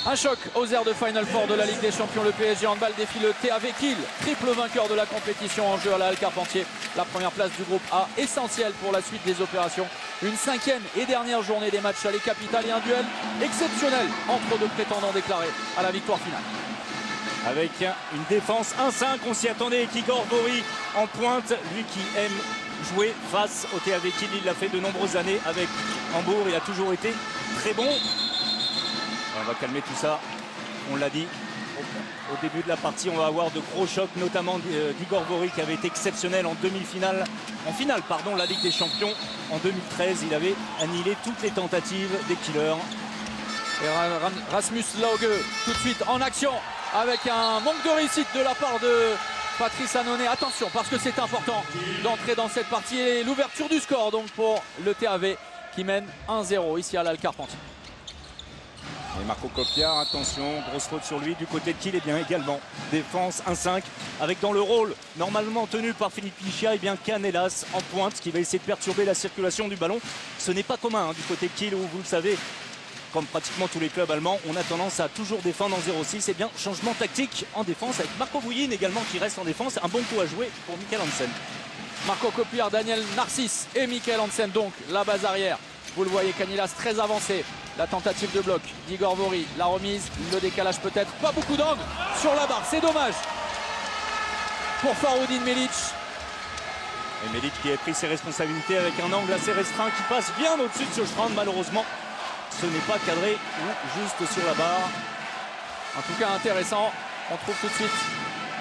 Un choc aux aires de Final Four de la Ligue des Champions. Le PSG Handball défie le THW Kiel, triple vainqueur de la compétition en jeu à la Halle Carpentier. La première place du groupe A, essentielle pour la suite des opérations. Une cinquième et dernière journée des matchs à les capitales et un duel exceptionnel entre deux prétendants déclarés à la victoire finale. Avec une défense 1-5, on s'y attendait. Igor Bori en pointe, lui qui aime jouer face au THW Kiel. Il l'a fait de nombreuses années avec Hambourg. Il a toujours été très bon. On va calmer tout ça, on l'a dit. Au début de la partie, on va avoir de gros chocs, notamment d'Igor Bori qui avait été exceptionnel en finale, la Ligue des Champions. En 2013, il avait annihilé toutes les tentatives des killers. Et Rasmus Lauge tout de suite en action avec un manque de réussite de la part de Patrice Annonay. Attention parce que c'est important d'entrer dans cette partie et l'ouverture du score donc pour le THW qui mène 1-0 ici à la Halle Carpentier. Et Marco Kopiar, attention, grosse faute sur lui du côté de Kiel, et bien également défense 1-5 avec dans le rôle normalement tenu par Philippe Lichia, et bien Canelas en pointe qui va essayer de perturber la circulation du ballon. Ce n'est pas commun du côté de Kiel où vous le savez, comme pratiquement tous les clubs allemands, on a tendance à toujours défendre en 0-6. Et bien changement tactique en défense avec Marco Bouyin également qui reste en défense. Un bon coup à jouer pour Michael Hansen. Marco Kopiar, Daniel Narcisse et Michael Hansen donc la base arrière. Vous le voyez, Canelas très avancé. La tentative de bloc d'Igor Bori, la remise, le décalage peut-être, pas beaucoup d'angle sur la barre, c'est dommage pour Faroudine Melic. Et Melic qui a pris ses responsabilités avec un angle assez restreint qui passe bien au-dessus de Sjöstrand. Malheureusement, ce n'est pas cadré ou juste sur la barre. En tout cas intéressant, on trouve tout de suite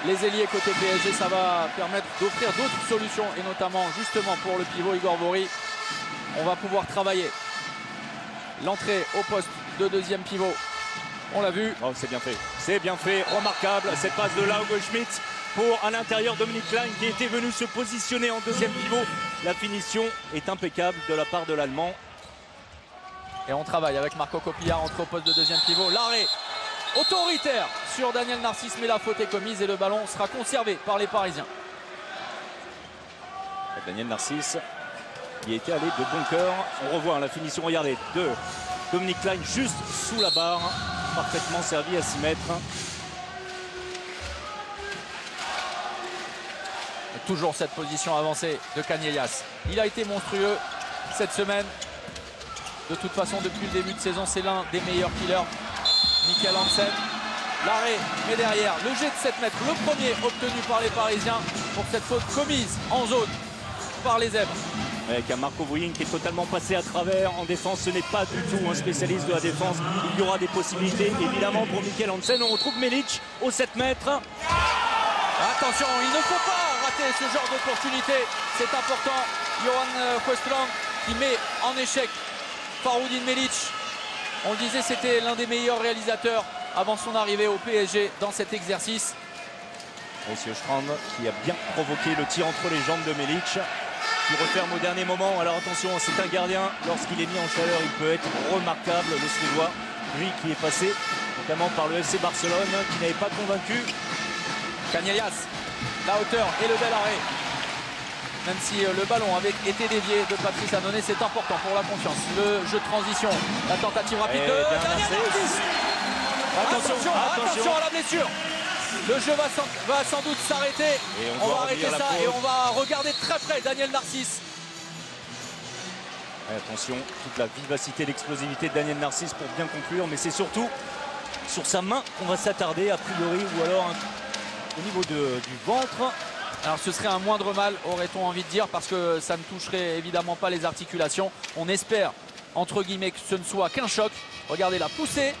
les ailiers côté PSG, ça va permettre d'offrir d'autres solutions et notamment justement pour le pivot Igor Bori, on va pouvoir travailler. L'entrée au poste de deuxième pivot, on l'a vu. Oh, c'est bien fait, remarquable cette passe de Lauge Schmidt pour à l'intérieur Dominique Klein qui était venu se positionner en deuxième pivot. La finition est impeccable de la part de l'Allemand. Et on travaille avec Marco Kopiar, entre au poste de deuxième pivot. L'arrêt autoritaire sur Daniel Narcisse, mais la faute est commise et le ballon sera conservé par les Parisiens. Et Daniel Narcisse qui était allé de bon cœur. On revoit la finition, regardez, de Dominique Klein juste sous la barre, parfaitement servi à 6 mètres. Et toujours cette position avancée de Canelas. Il a été monstrueux cette semaine. De toute façon, depuis le début de saison, c'est l'un des meilleurs killers. Michael Hansen, l'arrêt, mais derrière, le jet de 7 mètres, le premier obtenu par les Parisiens pour cette faute commise en zone par les Zèbres. Avec un Marco Bouyin qui est totalement passé à travers en défense, ce n'est pas du tout un spécialiste de la défense. Il y aura des possibilités évidemment pour Michael Hansen. On retrouve Melic au 7 mètres. Attention, il ne faut pas rater ce genre d'opportunité. C'est important. Johan Questland qui met en échec Faroudine Melic. On le disait, c'était l'un des meilleurs réalisateurs avant son arrivée au PSG dans cet exercice. Et Sjöstrand qui a bien provoqué le tir entre les jambes de Melic, qui referme au dernier moment. Alors attention, c'est un gardien. Lorsqu'il est mis en chaleur, il peut être remarquable, le Suédois. Lui qui est passé notamment par le FC Barcelone, qui n'avait pas convaincu. Canelas, la hauteur et le bel arrêt. Même si le ballon avait été dévié de Patrice Annonay, c'est important pour la confiance. Le jeu de transition, la tentative rapide de Daniel Narcisse. Attention à la blessure. Le jeu va sans doute s'arrêter. On va arrêter ça et on va regarder très près Daniel Narcisse. Et attention, toute la vivacité, l'explosivité de Daniel Narcisse pour bien conclure. Mais c'est surtout sur sa main qu'on va s'attarder a priori, ou alors au niveau du ventre. Alors ce serait un moindre mal, aurait-on envie de dire, parce que ça ne toucherait évidemment pas les articulations. On espère, entre guillemets, que ce ne soit qu'un choc. Regardez la poussée,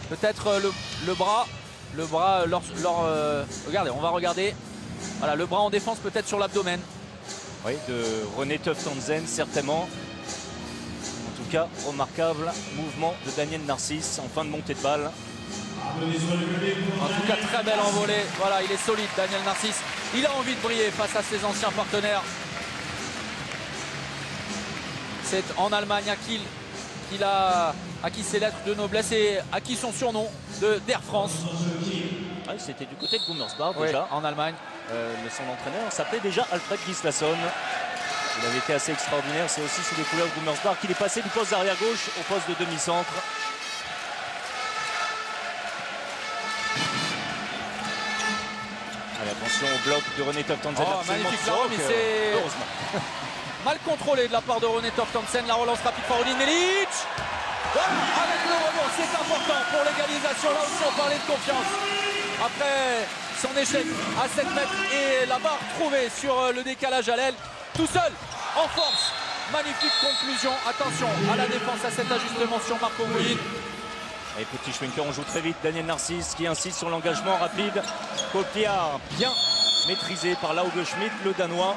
peut-être le bras. Regardez, on va regarder. Voilà, le bras en défense peut-être sur l'abdomen. Oui, de René Tuftanzen, certainement. En tout cas, remarquable mouvement de Daniel Narcisse en fin de montée de balle. En tout cas, très belle envolée. Voilà, il est solide, Daniel Narcisse. Il a envie de briller face à ses anciens partenaires. C'est en Allemagne à qui ses lettres de noblesse et à qui son surnom d'Air France. Ah, c'était du côté de Gummersbach déjà. Oui, en Allemagne. Son entraîneur s'appelait déjà Alfred Gislason. Il avait été assez extraordinaire. C'est aussi sous les couleurs de Gummersbach qu'il est passé du poste d'arrière gauche au poste de demi-centre. Allez, attention au bloc de René Toft-Hansen. Oh, magnifique la remise, c'est mal contrôlé de la part de René Toft-Hansen. La relance rapide par Odin Melic. Voilà, avec le rebond, c'est important pour l'égalisation. Là aussi, on parlait de confiance. Après son échec à 7 mètres et la barre trouvée sur le décalage à l'aile. Tout seul, en force. Magnifique conclusion. Attention à la défense, à cet ajustement sur Marco Mouillin. Et petit Schwenker, on joue très vite. Daniel Narcisse qui insiste sur l'engagement rapide. Kopiar bien maîtrisé par Lauge Schmidt, le Danois.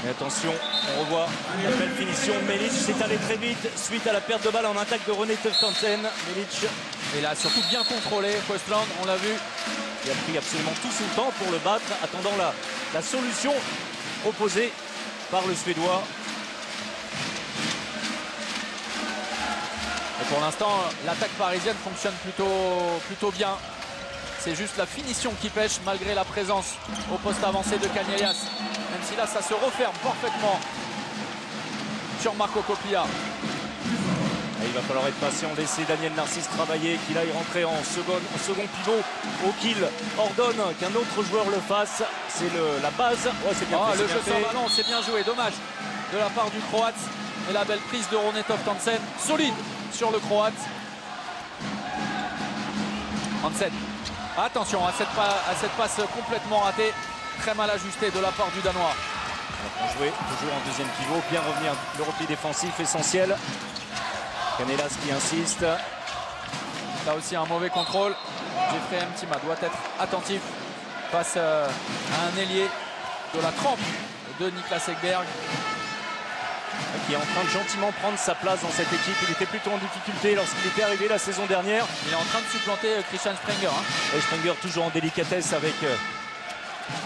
Et attention, on revoit la belle finition. Melic s'est allé très vite suite à la perte de balle en attaque de René Toft-Hansen. Melic. Et là, surtout bien contrôlé. Westland, on l'a vu. Il a pris absolument tout son temps pour le battre, attendant la solution proposée par le Suédois. Et pour l'instant, l'attaque parisienne fonctionne plutôt bien. C'est juste la finition qui pêche malgré la présence au poste avancé de Canellas. Même si là, ça se referme parfaitement sur Marco Kopiar. Et il va falloir être patient, laisser Daniel Narcisse travailler, qu'il aille rentrer en second pivot au kill. Ordonne qu'un autre joueur le fasse. C'est la base. Ouais, c'est bien fait, le jeu sans ballon, c'est bien joué. Dommage de la part du Croate. Et la belle prise de René Toft-Hansen. Solide sur le Croate. Hansen. Attention à cette passe complètement ratée. Très mal ajustée de la part du Danois. On jouait toujours en deuxième pivot. Bien revenir. Le repli défensif essentiel. Canellas qui insiste. Là aussi un mauvais contrôle. Jeffrey Mtima doit être attentif face à un ailier de la trempe de Niklas Ekberg. Qui est en train de gentiment prendre sa place dans cette équipe. Il était plutôt en difficulté lorsqu'il était arrivé la saison dernière. Il est en train de supplanter Christian Sprenger. Et Sprenger toujours en délicatesse avec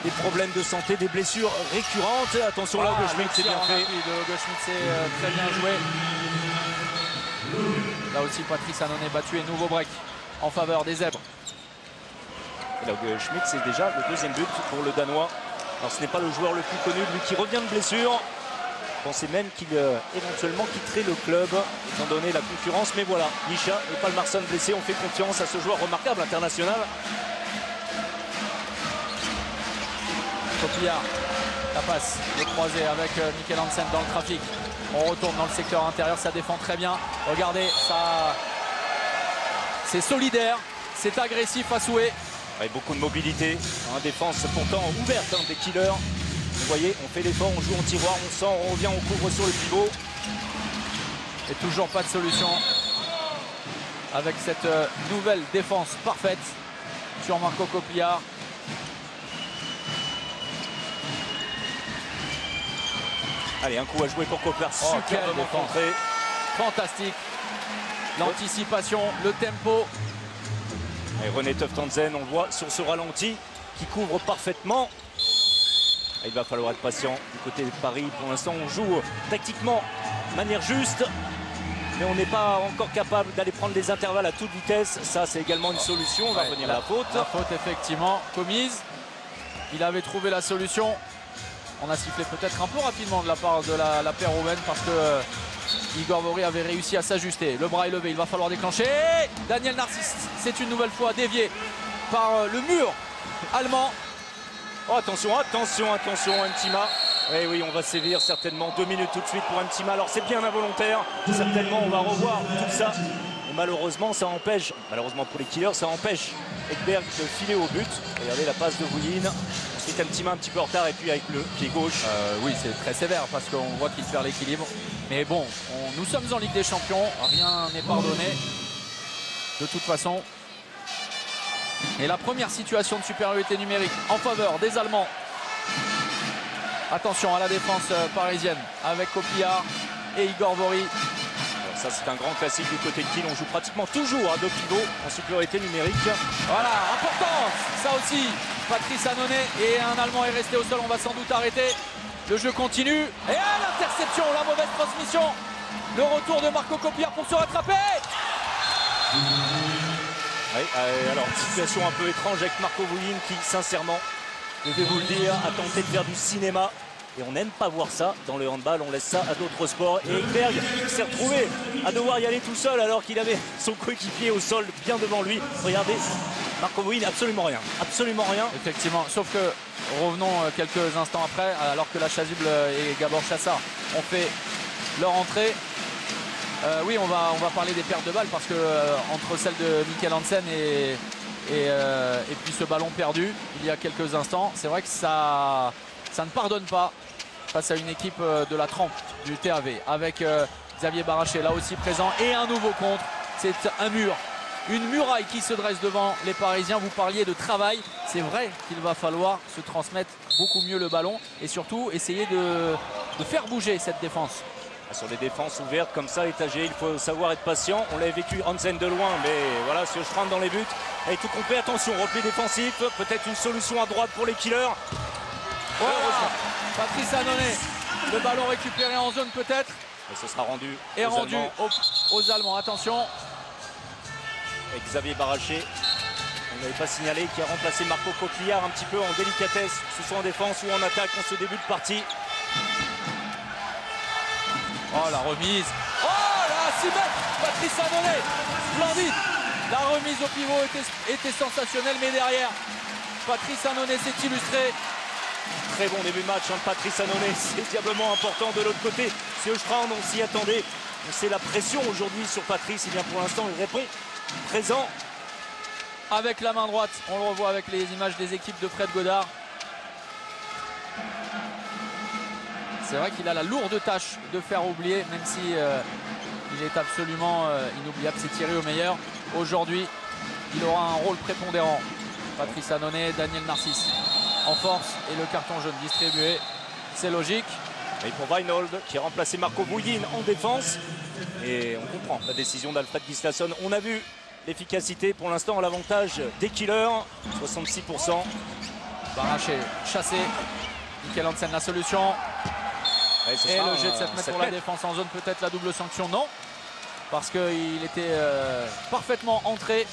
des problèmes de santé, des blessures récurrentes. Attention là, Lauge Schmidt, c'est bien fait. Lauge Schmidt, c'est très bien joué. Là aussi, Patrice Annonay battu et nouveau break en faveur des Zèbres. Lauge Schmidt, c'est déjà le deuxième but pour le Danois. Alors ce n'est pas le joueur le plus connu, lui qui revient de blessure. Je pensais même qu'il éventuellement quitterait le club, étant donné la concurrence. Mais voilà, Nisha et Palmarsson blessés. On fait confiance à ce joueur remarquable international. Kopiar, la passe, le croisé avec Mikkel Hansen dans le trafic. On retourne dans le secteur intérieur, ça défend très bien. Regardez, ça, c'est solidaire, c'est agressif à souhait. Avec beaucoup de mobilité, en défense pourtant ouverte des killers. Vous voyez, on fait l'effort, on joue en tiroir, on sort, on revient, on couvre sur le pivot. Et toujours pas de solution avec cette nouvelle défense parfaite sur Marco Kopiar. Allez, un coup à jouer pour Kopiar, superbement contré. Fantastique. L'anticipation, le tempo. Et René Toft-Hansen, on le voit sur ce ralenti, qui couvre parfaitement. Il va falloir être patient du côté de Paris. Pour l'instant, on joue tactiquement de manière juste, mais on n'est pas encore capable d'aller prendre des intervalles à toute vitesse. Ça, c'est également une solution. On va revenir à la faute. La faute, effectivement, commise. Il avait trouvé la solution. On a sifflé peut-être un peu rapidement de la part de la paire roumaine parce que Igor Vori avait réussi à s'ajuster. Le bras est levé, il va falloir déclencher. Daniel Narcisse, c'est une nouvelle fois dévié par le mur allemand. Oh, attention, attention, attention, Mtima. Eh oui, on va sévir certainement 2 minutes tout de suite pour Mtima. Alors c'est bien involontaire, certainement on va revoir tout ça. Et malheureusement, ça empêche, malheureusement pour les killers, ça empêche Ekberg de filer au but. Regardez la passe de Vouillin. Ensuite Mtima un petit peu en retard et puis avec le pied gauche. Oui, c'est très sévère parce qu'on voit qu'il perd l'équilibre. Mais bon, nous sommes en Ligue des Champions, rien n'est pardonné. De toute façon. Et la première situation de supériorité numérique en faveur des Allemands. Attention à la défense parisienne avec Kopiar et Igor Vori. Ça, c'est un grand classique du côté de Kiel. On joue pratiquement toujours à deux pivots en supériorité numérique. Voilà, important, ça aussi. Patrice Annonay et un Allemand est resté au sol. On va sans doute arrêter. Le jeu continue. Et l'interception, la mauvaise transmission. Le retour de Marco Kopiar pour se rattraper. Oui, alors, situation un peu étrange avec Marco Vouillin qui, sincèrement, je vais vous le dire, a tenté de faire du cinéma. Et on n'aime pas voir ça dans le handball, on laisse ça à d'autres sports. Et Ekberg s'est retrouvé à devoir y aller tout seul alors qu'il avait son coéquipier au sol bien devant lui. Regardez, Marco Vouillin, absolument rien. Absolument rien. Effectivement, sauf que revenons quelques instants après, alors que la Chasuble et Gabor Chassard ont fait leur entrée. Oui, on va parler des pertes de balles parce que entre celle de Mikkel Hansen et puis ce ballon perdu il y a quelques instants, c'est vrai que ça ne pardonne pas face à une équipe de la trempe du TAV avec Xavier Baraché là aussi présent et un nouveau contre. C'est un mur, une muraille qui se dresse devant les Parisiens. Vous parliez de travail, c'est vrai qu'il va falloir se transmettre beaucoup mieux le ballon et surtout essayer de faire bouger cette défense. Sur les défenses ouvertes comme ça, étagées, il faut savoir être patient. On l'avait vécu Hansen de loin, mais voilà, Sjöstrand dans les buts. Et tout compris, attention, repli défensif, peut-être une solution à droite pour les killers. Voilà, Patrice Annonay, le ballon récupéré en zone peut-être. Et ce sera rendu aux Allemands. Attention. Et Xavier Baraché, on n'avait pas signalé, qui a remplacé Marco Coquillard un petit peu en délicatesse, que ce soit en défense ou en attaque en ce début de partie. Oh la remise. Oh là, 6 mètres, Patrice Annonay, splendide. La remise au pivot était sensationnelle, mais derrière, Patrice Annonay s'est illustré. Très bon début de match, Patrice Annonay, c'est diablement important de l'autre côté. Sjöstrand, on s'y attendait. C'est la pression aujourd'hui sur Patrice. Et bien pour l'instant, il répond présent. Avec la main droite, on le revoit avec les images des équipes de Fred Godard. C'est vrai qu'il a la lourde tâche de faire oublier, même si il est absolument inoubliable. C'est tiré au meilleur. Aujourd'hui, il aura un rôle prépondérant. Patrice Annonay, Daniel Narcisse en force et le carton jaune distribué. C'est logique. Et pour Weinhold qui a remplacé Marco Vouillin en défense. Et on comprend la décision d'Alfred Gislason. On a vu l'efficacité pour l'instant à l'avantage des killers. 66%. Baraché, chassé. Mikkel Hansen la solution. Et le jet de 7 mètres pour la défense en zone, peut-être la double sanction, non. Parce qu'il était parfaitement entré.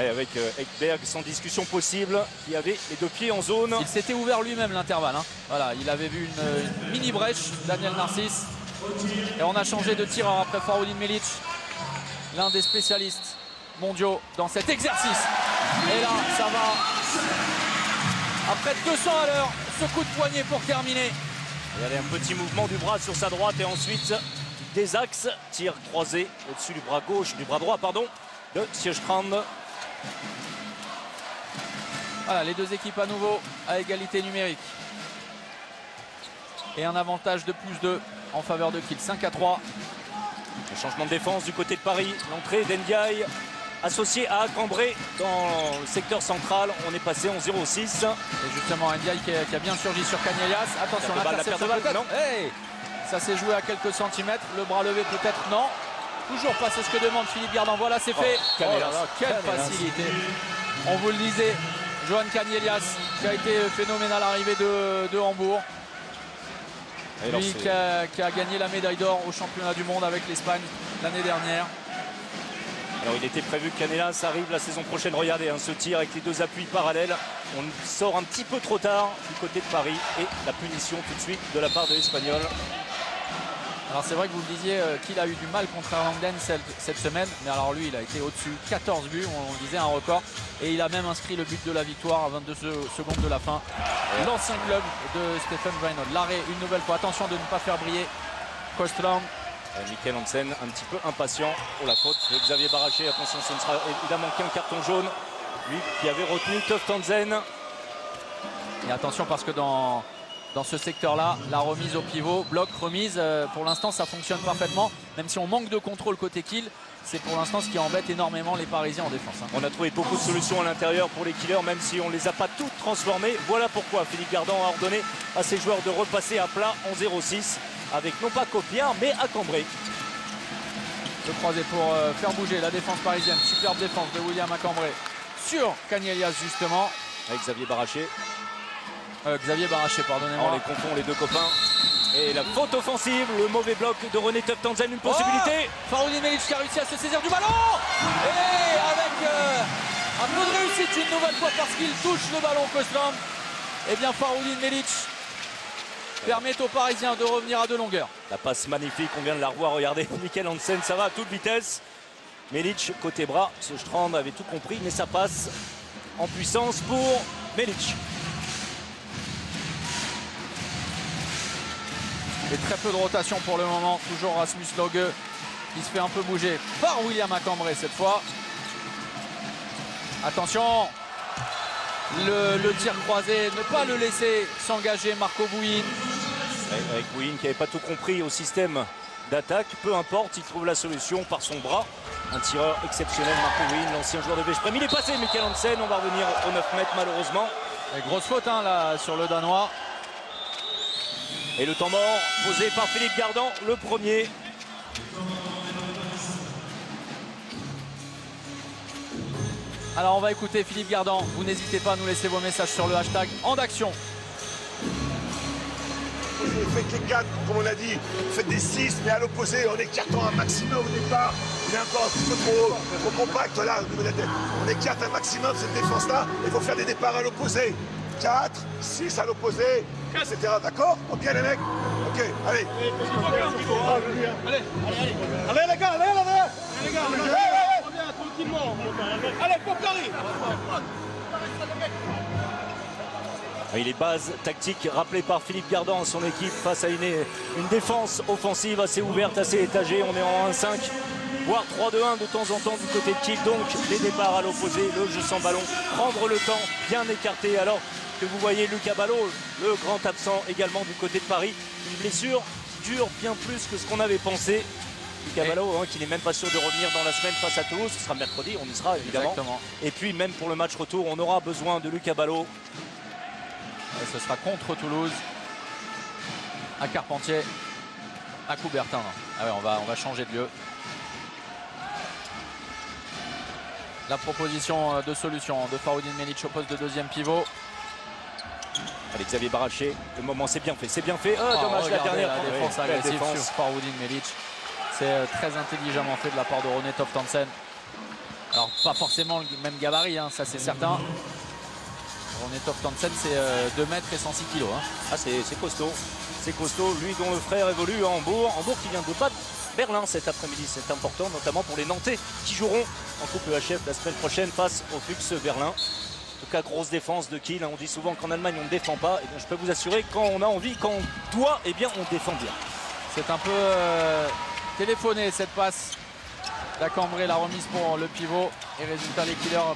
Et avec Ekberg sans discussion possible, qui avait les deux pieds en zone. Il s'était ouvert lui-même l'intervalle. Voilà, il avait vu une mini brèche, Daniel Narcisse. Et on a changé de tireur après Faroudin Milic, l'un des spécialistes mondiaux dans cet exercice. Et là, ça va. Après 200 à l'heure, ce coup de poignet pour terminer. Il y a un petit mouvement du bras sur sa droite et ensuite des axes. Tir croisé au-dessus du bras gauche, du bras droit, pardon, de Sjöstrand. Voilà, les deux équipes à nouveau à égalité numérique. Et un avantage de +2 en faveur de Kiel, 5-3. Le changement de défense du côté de Paris. L'entrée d'Ndiaye associé à Cambrai dans le secteur central. On est passé en 0-6. Et justement, Ndiaye qui a bien surgi sur Canellas. Attention, la perte de balle. Hey, ça s'est joué à quelques centimètres. Le bras levé peut-être, non. Toujours pas, c'est ce que demande Philippe Gardan. Voilà, c'est fait. Oh là là, quelle facilité. On vous le disait, Johan Canellas qui a été phénoménal arrivé de Hambourg. Lui qui a gagné la médaille d'or au championnat du monde avec l'Espagne l'année dernière. Alors il était prévu que Canellas arrive la saison prochaine. Regardez ce tir avec les deux appuis parallèles. On sort un petit peu trop tard du côté de Paris et la punition tout de suite de la part de l'Espagnol. Alors c'est vrai que vous le disiez qu'il a eu du mal contre Erlangden cette semaine. Mais alors lui il a été au-dessus, 14 buts, on le disait, un record. Et il a même inscrit le but de la victoire à 22 secondes de la fin. L'ancien club de Stephen Weinhold. L'arrêt une nouvelle fois, attention de ne pas faire briller Kostland. Mikkel Hansen un petit peu impatient pour la faute de Xavier Baraché. Attention, ce ne sera évidemment qu'un carton jaune. Lui qui avait retenu Toft Hansen. Et attention parce que dans ce secteur-là, la remise au pivot, bloc, remise, pour l'instant ça fonctionne parfaitement. Même si on manque de contrôle côté Kiel, c'est pour l'instant ce qui embête énormément les Parisiens en défense. On a trouvé beaucoup de solutions à l'intérieur pour les killers, même si on ne les a pas toutes transformées. Voilà pourquoi Philippe Gardan a ordonné à ses joueurs de repasser à plat en 0-6. avec non pas Copiard mais à Cambrai. Le croisé pour faire bouger la défense parisienne. Superbe défense de William Cambrai sur Cagnelias justement. Avec Xavier Baraché. Xavier Baraché, pardonnez-moi. On les confond les deux copains. Et la faute offensive, le mauvais bloc de René Tuftanzen, une possibilité. Faroudine Melic qui a réussi à se saisir du ballon. Et avec un peu de réussite une nouvelle fois parce qu'il touche le ballon Koslam. Et bien Faroudine Melic permet aux Parisiens de revenir à deux longueurs. La passe magnifique, on vient de la revoir, regardez, Mikkel Hansen, ça va à toute vitesse. Melic côté bras, ce Strand avait tout compris, mais ça passe en puissance pour Melic. Et très peu de rotation pour le moment. Toujours Rasmus Loge qui se fait un peu bouger par William Cambrai cette fois. Attention, le tir croisé, ne pas le laisser s'engager Marco Bouin. Avec Bouin qui n'avait pas tout compris au système d'attaque, peu importe, il trouve la solution par son bras. Un tireur exceptionnel, Marco Bouin, l'ancien joueur de Veszprém. Il est passé, Mikkel Hansen, on va revenir aux 9 mètres malheureusement. Et grosse faute là sur le Danois. Et le temps mort posé par Philippe Gardan, le premier. Alors on va écouter Philippe Gardan. Vous n'hésitez pas à nous laisser vos messages sur le hashtag #EnDAction. Faites les 4, comme on a dit, faites des 6, mais à l'opposé, en écartant un maximum au départ. Il est encore un petit peu trop compact là, au niveau de la tête. On écarte un maximum cette défense-là, et il faut faire des départs à l'opposé. 4, 6 à l'opposé, etc. D'accord? Ok les mecs? Ok, allez. Allez les gars, tranquillement. Allez, Popcari. Et les bases tactiques rappelées par Philippe Gardan, son équipe, face à une défense offensive assez ouverte, assez étagée. On est en 1-5, voire 3-2-1 de temps en temps du côté de Kiel. Donc les départs à l'opposé, le jeu sans ballon, prendre le temps, bien écarté. Alors que vous voyez Lucas Ballot, le grand absent également du côté de Paris. Une blessure qui dure bien plus que ce qu'on avait pensé. Lucas Ballot, qui n'est même pas sûr de revenir dans la semaine face à Toulouse. Ce sera mercredi, on y sera évidemment. Exactement. Et puis même pour le match retour, on aura besoin de Lucas Ballot. Et ce sera contre Toulouse, à Carpentier, à Coubertin. Ah ouais, on va changer de lieu. La proposition de solution de Faroudine Melic au poste de deuxième pivot. Allez, Xavier Baraché, le moment c'est bien fait. Oh, dommage la dernière défense agressive sur Faroudine Melic. C'est très intelligemment fait de la part de René Toftansen. Alors pas forcément le même gabarit, ça c'est certain. René Toftansen c'est 2 mètres et 106 kg. Ah c'est costaud. C'est costaud, lui dont le frère évolue à Hambourg. Hambourg qui vient de battre Berlin cet après-midi, c'est important, notamment pour les Nantais qui joueront en Coupe EHF la semaine prochaine face au Fuchs Berlin. En tout cas, grosse défense de Kiel. On dit souvent qu'en Allemagne on ne défend pas. Et bien, je peux vous assurer, quand on a envie, quand on doit, eh bien on défend bien. C'est un peu téléphoné cette passe d'Cambrai, la remise pour le pivot. Et résultat, les Kielers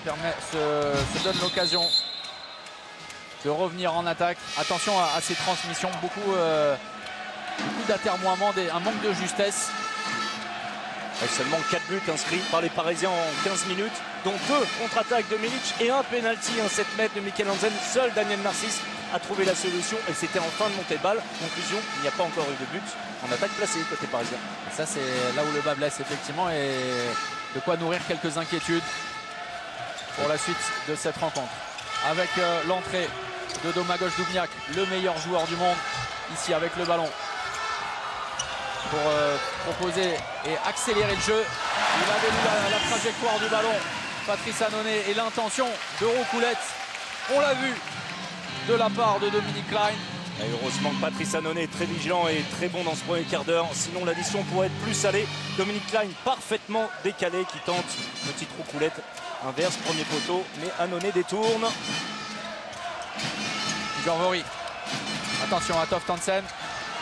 se donnent l'occasion de revenir en attaque. Attention à ces transmissions, beaucoup d'atermoiements, un manque de justesse. Avec seulement 4 buts inscrits par les Parisiens en 15 minutes, dont 2 contre-attaques de Milic et un penalty, un 7 mètres de Mikkel Hansen. Seul Daniel Narcisse a trouvé la solution et c'était en fin de montée de balle. Conclusion, il n'y a pas encore eu de but en attaque placée côté parisien. Et ça, c'est là où le bas blesse effectivement, et de quoi nourrir quelques inquiétudes pour la suite de cette rencontre. Avec l'entrée de Domagoj Dubniak, le meilleur joueur du monde, ici avec le ballon, pour proposer et accélérer le jeu. Il avait lu la trajectoire du ballon, Patrice Annonay, et l'intention de Roucoulette. On l'a vu de la part de Dominique Klein. Et heureusement que Patrice Annonay est très vigilant et très bon dans ce premier quart d'heure. Sinon l'addition pourrait être plus salée. Dominique Klein parfaitement décalé qui tente petite Roucoulette inverse, premier poteau, mais Annonay détourne. Igor Vori. Attention à Toftansen.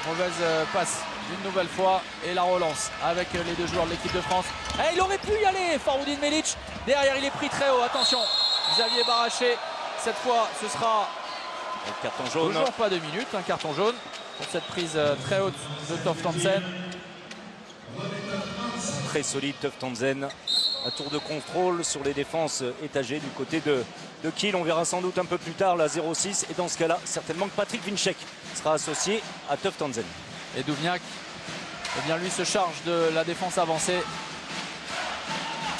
Mauvaise passe une nouvelle fois et la relance avec les deux joueurs de l'équipe de France. Et il aurait pu y aller, Faroudine Melic. Derrière, il est pris très haut. Attention, Xavier Baraché. Cette fois, ce sera un carton jaune. Toujours pas 2 minutes, un carton jaune pour cette prise très haute de Toftansen. Très solide Toftansen. Un tour de contrôle sur les défenses étagées du côté de Kiel. On verra sans doute un peu plus tard la 0-6. Et dans ce cas-là, certainement que Patrick Winczek sera associé à Toftansen. Et Douvniak, eh bien lui se charge de la défense avancée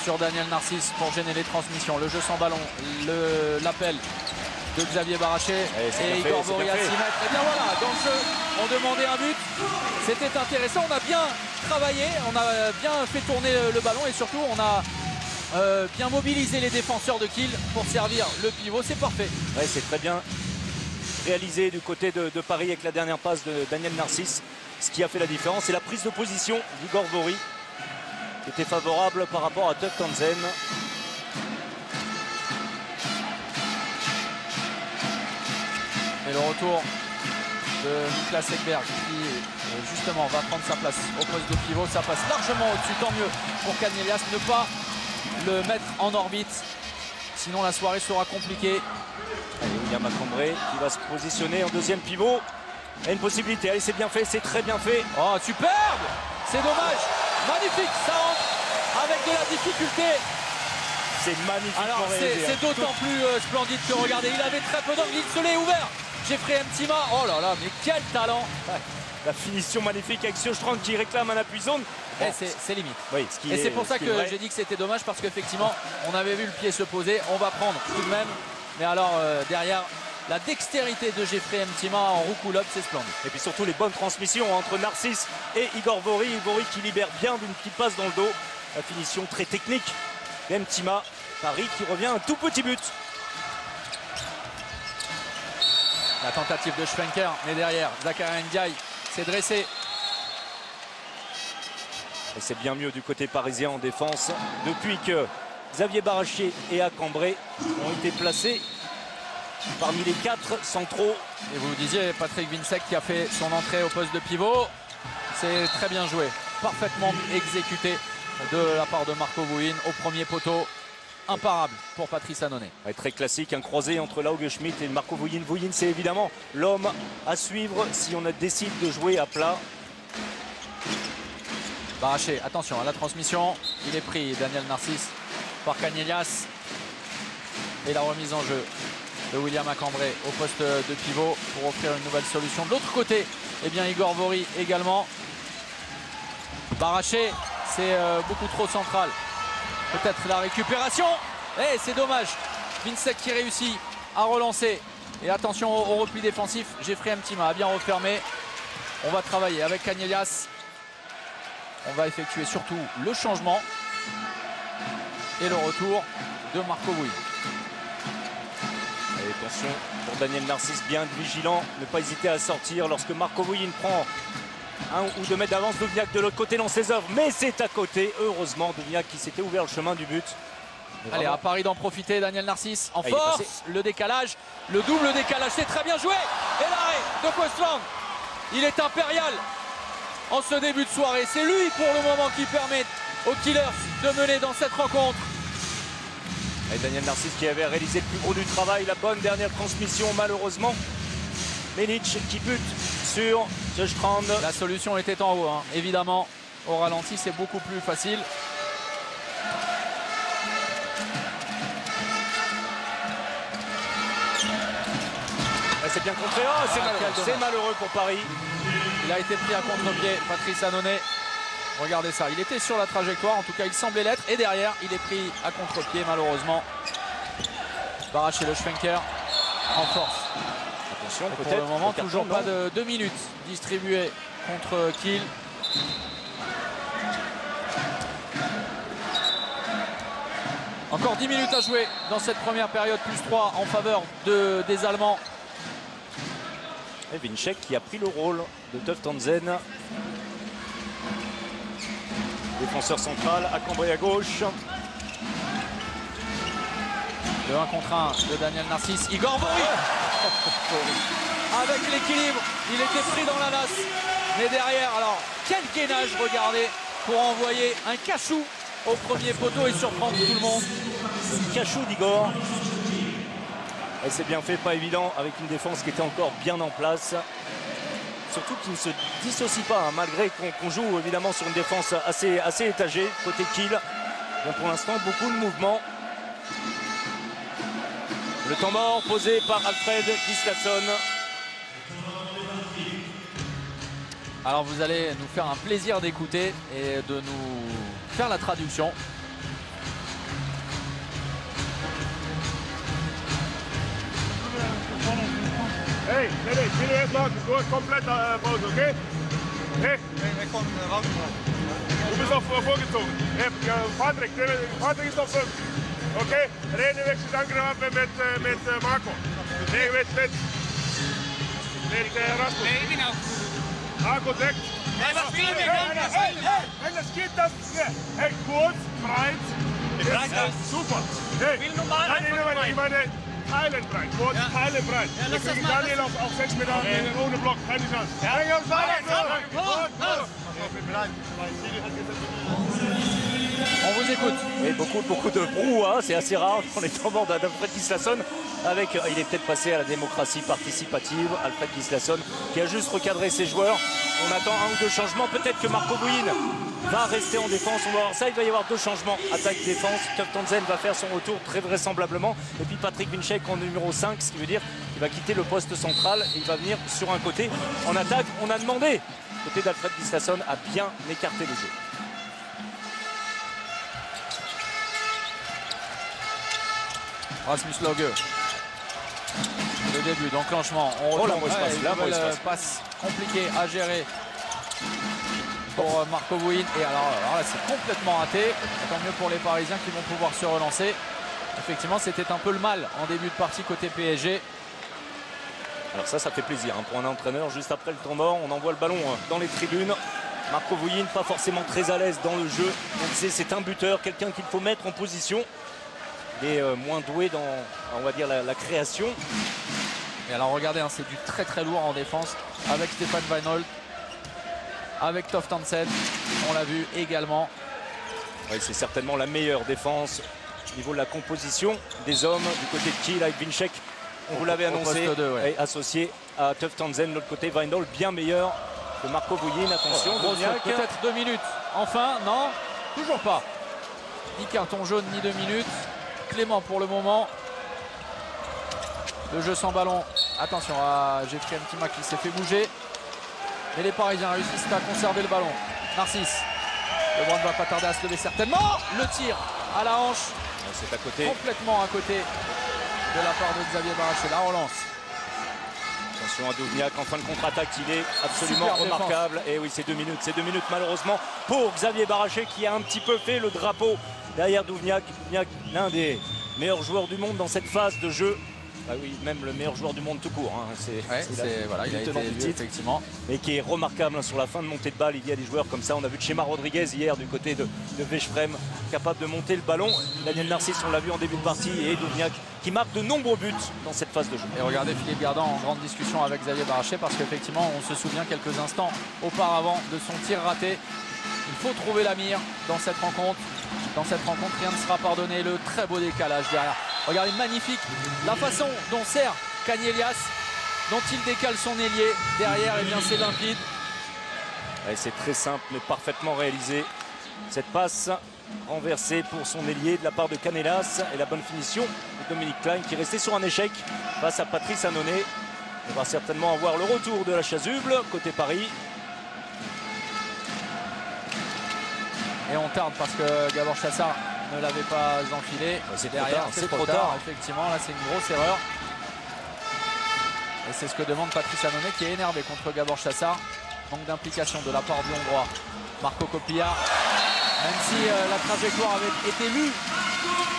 sur Daniel Narcisse pour gêner les transmissions. Le jeu sans ballon, l'appel de Xavier Baraché et Igor Bory à 6 mètres. Et bien voilà, dans le jeu, on demandait un but. C'était intéressant, on a bien travaillé, on a bien fait tourner le ballon et surtout on a bien mobilisé les défenseurs de Kiel pour servir le pivot. C'est parfait. Ouais, c'est très bien réalisé du côté de Paris avec la dernière passe de Daniel Narcisse. Ce qui a fait la différence, c'est la prise de position d'Igor Bory qui était favorable par rapport à Tuff Townsend. Et le retour de Niklas Ekberg qui justement va prendre sa place au poste de pivot. Ça passe largement au-dessus, tant mieux pour Canellas. Ne pas le mettre en orbite, sinon la soirée sera compliquée. Allez, William Macombré qui va se positionner en deuxième pivot. Il y a une possibilité, allez, c'est bien fait, c'est très bien fait. Oh, superbe! C'est dommage, magnifique, ça rentre avec de la difficulté. C'est magnifique. Alors c'est d'autant plus splendide que regardez, il avait très peu d'angle, il se l'est ouvert. Jeffrey Mtima, oh là là, mais quel talent! La finition magnifique avec Sjöstrand qui réclame un appui zone. Bon, c'est limite. Oui, et c'est pour ça que j'ai dit que c'était dommage, parce qu'effectivement, on avait vu le pied se poser. On va prendre tout de même. Mais alors, derrière, la dextérité de Jeffrey Mtima en roue pull-up, c'est splendide. Et puis surtout les bonnes transmissions entre Narcisse et Igor Bory. Bory qui libère bien d'une petite passe dans le dos. La finition très technique. Et Mtima, Paris qui revient un tout petit but. La tentative de Schwenker, mais derrière, Zakaria Ndiaye s'est dressé. Et c'est bien mieux du côté parisien en défense depuis que Xavier Baraché et Acambré ont été placés parmi les 4 centraux. Et vous disiez Patrick Vinsec qui a fait son entrée au poste de pivot. C'est très bien joué, parfaitement exécuté de la part de Marco Vouin au premier poteau. Imparable pour Patrice Annonay. Ouais, très classique, un croisé entre Lauge Schmidt et Marco Vouin. Vouin, c'est évidemment l'homme à suivre si on décide de jouer à plat. Baraché, attention à la transmission. Il est pris, Daniel Narcisse, par Canellas. Et la remise en jeu de William Acambré au poste de pivot pour offrir une nouvelle solution. De l'autre côté, eh bien Igor Bory également. Baraché, c'est beaucoup trop central. Peut-être la récupération. Et c'est dommage. Vinsec qui réussit à relancer. Et attention au repli défensif. Jeffrey Mtima a bien refermé. On va travailler avec Canellas. On va effectuer surtout le changement. Et le retour de Marco Vouin. Allez, attention pour Daniel Narcisse, bien vigilant. Ne pas hésiter à sortir lorsque Marco Vouin prend 1 ou 2 mètres d'avance. Douvniak de l'autre côté dans ses œuvres, mais c'est à côté. Heureusement, Douvniak qui s'était ouvert le chemin du but. Allez, à Paris d'en profiter, Daniel Narcisse en force. Le décalage, le double décalage, c'est très bien joué. Et l'arrêt de Postland, il est impérial en ce début de soirée. C'est lui pour le moment qui permet aux Killers de mener dans cette rencontre. Et Daniel Narcisse qui avait réalisé le plus gros du travail. La bonne dernière transmission, malheureusement. Melic qui bute sur Sjöstrand. La solution était en haut, hein. Évidemment. Au ralenti, c'est beaucoup plus facile. C'est bien contré. Oh, c'est malheureux pour Paris. Il a été pris à contre-pied, Patrice Annonay. Regardez ça, il était sur la trajectoire, en tout cas il semblait l'être. Et derrière, il est pris à contre-pied malheureusement. Baraché le Schwenker en force. Attention, pour le moment, toujours pas de 2 minutes distribuées contre Kiel. Encore 10 minutes à jouer dans cette première période, plus 3 en faveur des Allemands. Et Vinsec qui a pris le rôle de Tuff Townsend. Défenseur central, Acambré à gauche. Le 1 contre 1 de Daniel Narcisse. Igor Bory avec l'équilibre, il était pris dans la nasse. Mais derrière, alors, quel gainage, regardez, pour envoyer un cachou au premier poteau et surprendre tout le monde. Le cachou d'Igor. Et c'est bien fait, pas évident, avec une défense qui était encore bien en place. Surtout qu'il ne se dissocie pas, hein, malgré qu'on joue évidemment sur une défense assez étagée, côté Kiel. Donc pour l'instant, beaucoup de mouvements. Le temps mort posé par Alfred Gislason. Alors vous allez nous faire un plaisir d'écouter et de nous faire la traduction. Hey, spiel erstmal komplett Pause, okay? Hey, du bist auch vorgezogen. Hey, Patrick ist auf 5. Okay? Rene wechselt Angriff mit Marco. Nee, mit Rasmus. Nee, genau. Marco deckt. Hey, was spielen wir? Wenn das geht, das hier. Hey, kurz, breit. Super. Hey, Spiel normal, nein, einfach ich meine Teilen breit. Kurz, Teilen breit. Ja, lass das Wir kriegen mal, Daniel auf 6 Meter ohne Block. Keine Chance. On vous écoute. Et beaucoup de brouhaha, c'est assez rare. On est en bord d'Alfred Gislason avec, il est peut-être passé à la démocratie participative, Alfred Gislason qui a juste recadré ses joueurs. On attend un ou deux changements, peut-être que Marco Bouin va rester en défense, on va voir ça, il va y avoir deux changements, attaque-défense, Toftanzen va faire son retour très vraisemblablement, et puis Patrick Winczek en numéro 5, ce qui veut dire qu'il va quitter le poste central et il va venir sur un côté. En attaque, on a demandé, côté d'Alfred Gislason, à bien écarter le jeu. Rasmus Loge. Le début d'enclenchement. On Oh, la retrouve mauvaise passe, une la mauvaise nouvelle passe. passe compliquée à gérer pour Marco Bouin. Et alors là, c'est complètement raté. Tant mieux pour les Parisiens qui vont pouvoir se relancer. Effectivement, c'était un peu le mal en début de partie côté PSG. Alors ça fait plaisir hein, pour un entraîneur. Juste après le temps mort, on envoie le ballon dans les tribunes. Marco Bouin, pas forcément très à l'aise dans le jeu. On sait, c'est un buteur, quelqu'un qu'il faut mettre en position. Il est moins doué dans, on va dire, la création. Et alors regardez, hein, c'est du très très lourd en défense avec Stéphane Weinhold, avec Toftanzen. On l'a vu également. Oui, c'est certainement la meilleure défense au niveau de la composition des hommes. Du côté de Kiel avec Winczek, on vous l'avait annoncé, poste 2, ouais. et associé à Toftanzen. De l'autre côté, Weinhold bien meilleur que Marco Bouin. Attention, Duvniak. Peut-être 2 minutes. Enfin, non, toujours pas. Ni carton jaune, ni 2 minutes. Clément pour le moment. Le jeu sans ballon. Attention à Jeffrey Mtima qui s'est fait bouger. Mais les Parisiens réussissent à conserver le ballon. Narcisse. Le ballon ne va pas tarder à se lever certainement. Le tir à la hanche. C'est à côté. Complètement à côté de la part de Xavier Baraché. La relance. Attention à Duvniak en fin de contre-attaque, il est absolument Super remarquable. Et oui, c'est 2 minutes. C'est 2 minutes malheureusement pour Xavier Baraché qui a un petit peu fait le drapeau derrière Duvniak. Duvniak, l'un des meilleurs joueurs du monde dans cette phase de jeu. Ah oui, même le meilleur joueur du monde tout court. Hein. Voilà, il a été du titre, effectivement. et qui est remarquable hein, sur la fin de montée de balle. Il y a des joueurs comme ça. On a vu Chema Rodriguez hier du côté de Veszprém, capable de monter le ballon. Daniel Narcisse, on l'a vu en début de partie, et Duvniak qui marque de nombreux buts dans cette phase de jeu. Et regardez Philippe Gardan en grande discussion avec Xavier Baraché parce qu'effectivement, on se souvient quelques instants auparavant de son tir raté. Il faut trouver la mire dans cette rencontre. Dans cette rencontre, rien ne sera pardonné. Le très beau décalage derrière. Regardez, magnifique la façon dont sert Canellas, dont il décale son ailier. Derrière, et bien c'est limpide. Ouais, c'est très simple mais parfaitement réalisé. Cette passe renversée pour son ailier de la part de Canellas et la bonne finition de Dominique Klein qui restait sur un échec face à Patrice Annonay. On va certainement avoir le retour de la chasuble côté Paris. Et on tarde parce que Gabor Chassard ne l'avait pas enfilé. Ouais, c'est derrière, c'est trop tard. Effectivement, là c'est une grosse erreur. Et c'est ce que demande Patrice Annonay qui est énervé contre Gabor Chassard. Manque d'implication de la part du Hongrois. Marco Kopiar. Même si la trajectoire avait été lue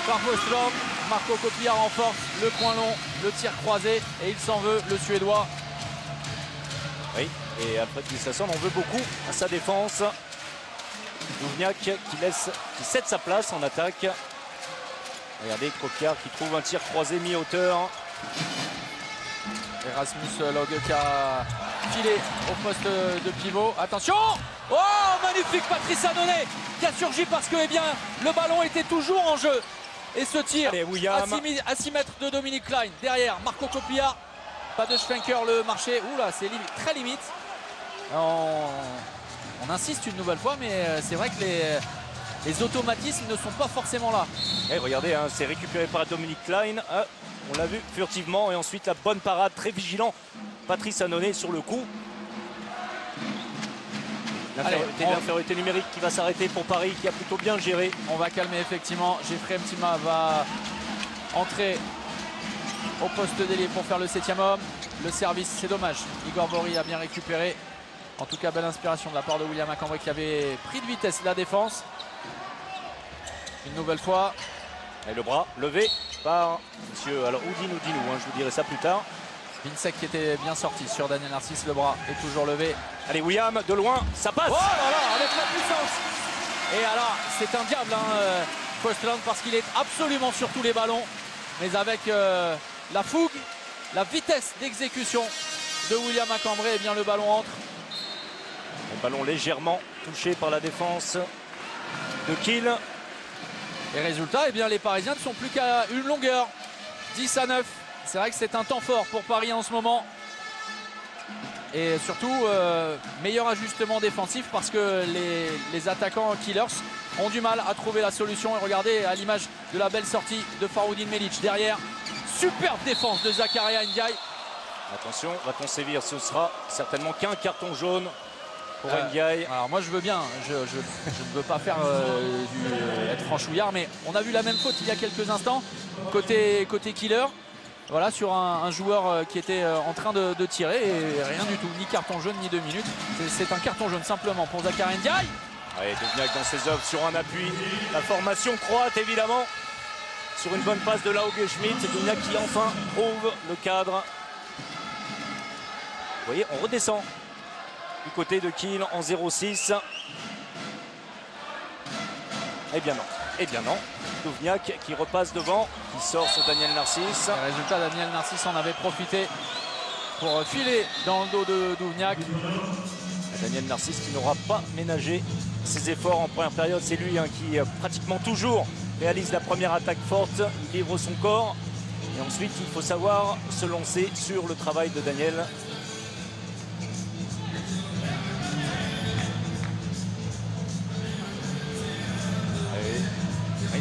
par Vostrom, Marco Kopiar renforce le coin long, le tir croisé et il s'en veut, le Suédois. Oui, et Alfred Gislason en veut beaucoup à sa défense. Duvniak qui cède sa place en attaque. Regardez Kopiar qui trouve un tir croisé mi-hauteur. Erasmus Loge qui a filé au poste de pivot. Attention! Oh, magnifique Patrice Annonay qui a surgi parce que le ballon était toujours en jeu. Et ce tir Allez, à 6 mètres de Dominique Klein. Derrière, Marco Kopiar. Pas de Schwenker, le marché. Oula, c'est très limite. On insiste une nouvelle fois, mais c'est vrai que les automatismes ne sont pas forcément là. Et regardez, hein, c'est récupéré par Dominique Klein. Ah, on l'a vu furtivement. Et ensuite, la bonne parade, très vigilant. Patrice Annonay sur le coup. L'infériorité numérique qui va s'arrêter pour Paris, qui a plutôt bien géré. On va calmer effectivement. Jeffrey Mtima va entrer au poste d'ailier pour faire le 7e homme. Le service, c'est dommage. Igor Bory a bien récupéré. En tout cas, belle inspiration de la part de William Macambray qui avait pris de vitesse la défense. Une nouvelle fois. Et le bras levé par monsieur, alors Oudin Oudinou, je vous dirai ça plus tard. Vinsec qui était bien sorti sur Daniel Narcisse, le bras est toujours levé. Allez William, de loin, ça passe. Oh là là, avec la puissance. Et alors, c'est un diable, Coastland, parce qu'il est absolument sur tous les ballons. Mais avec la fougue, la vitesse d'exécution de William Macambray, eh bien le ballon entre. Le ballon légèrement touché par la défense de Kiel. Et résultat, eh bien, les Parisiens ne sont plus qu'à une longueur. 10-9. C'est vrai que c'est un temps fort pour Paris en ce moment. Et surtout, meilleur ajustement défensif parce que les attaquants Killers ont du mal à trouver la solution. Et regardez à l'image de la belle sortie de Faroudine Melic derrière. Superbe défense de Zakaria Ndiaye. Attention, va-t-on sévir? Ce sera certainement qu'un carton jaune pour Ndiaye. Alors moi je veux bien, je ne veux pas faire être franchouillard, mais on a vu la même faute il y a quelques instants côté Killer. Voilà, sur un joueur qui était en train de tirer et rien du tout, ni carton jaune ni 2 minutes. C'est un carton jaune simplement pour Zakaria Ndiaye. Allez, Duvniak dans ses œuvres sur un appui. La formation croate évidemment. Sur une bonne passe de Lauge Schmidt. Duvniak qui enfin trouve le cadre. Vous voyez, on redescend du côté de Kiel en 0-6. Eh bien non. Eh bien non. Duvniak qui repasse devant, qui sort sur Daniel Narcisse. Le résultat, Daniel Narcisse en avait profité pour filer dans le dos de Duvniak. Daniel Narcisse qui n'aura pas ménagé ses efforts en première période. C'est lui qui pratiquement toujours réalise la première attaque forte. Il livre son corps. Et ensuite, il faut savoir se lancer sur le travail de Daniel.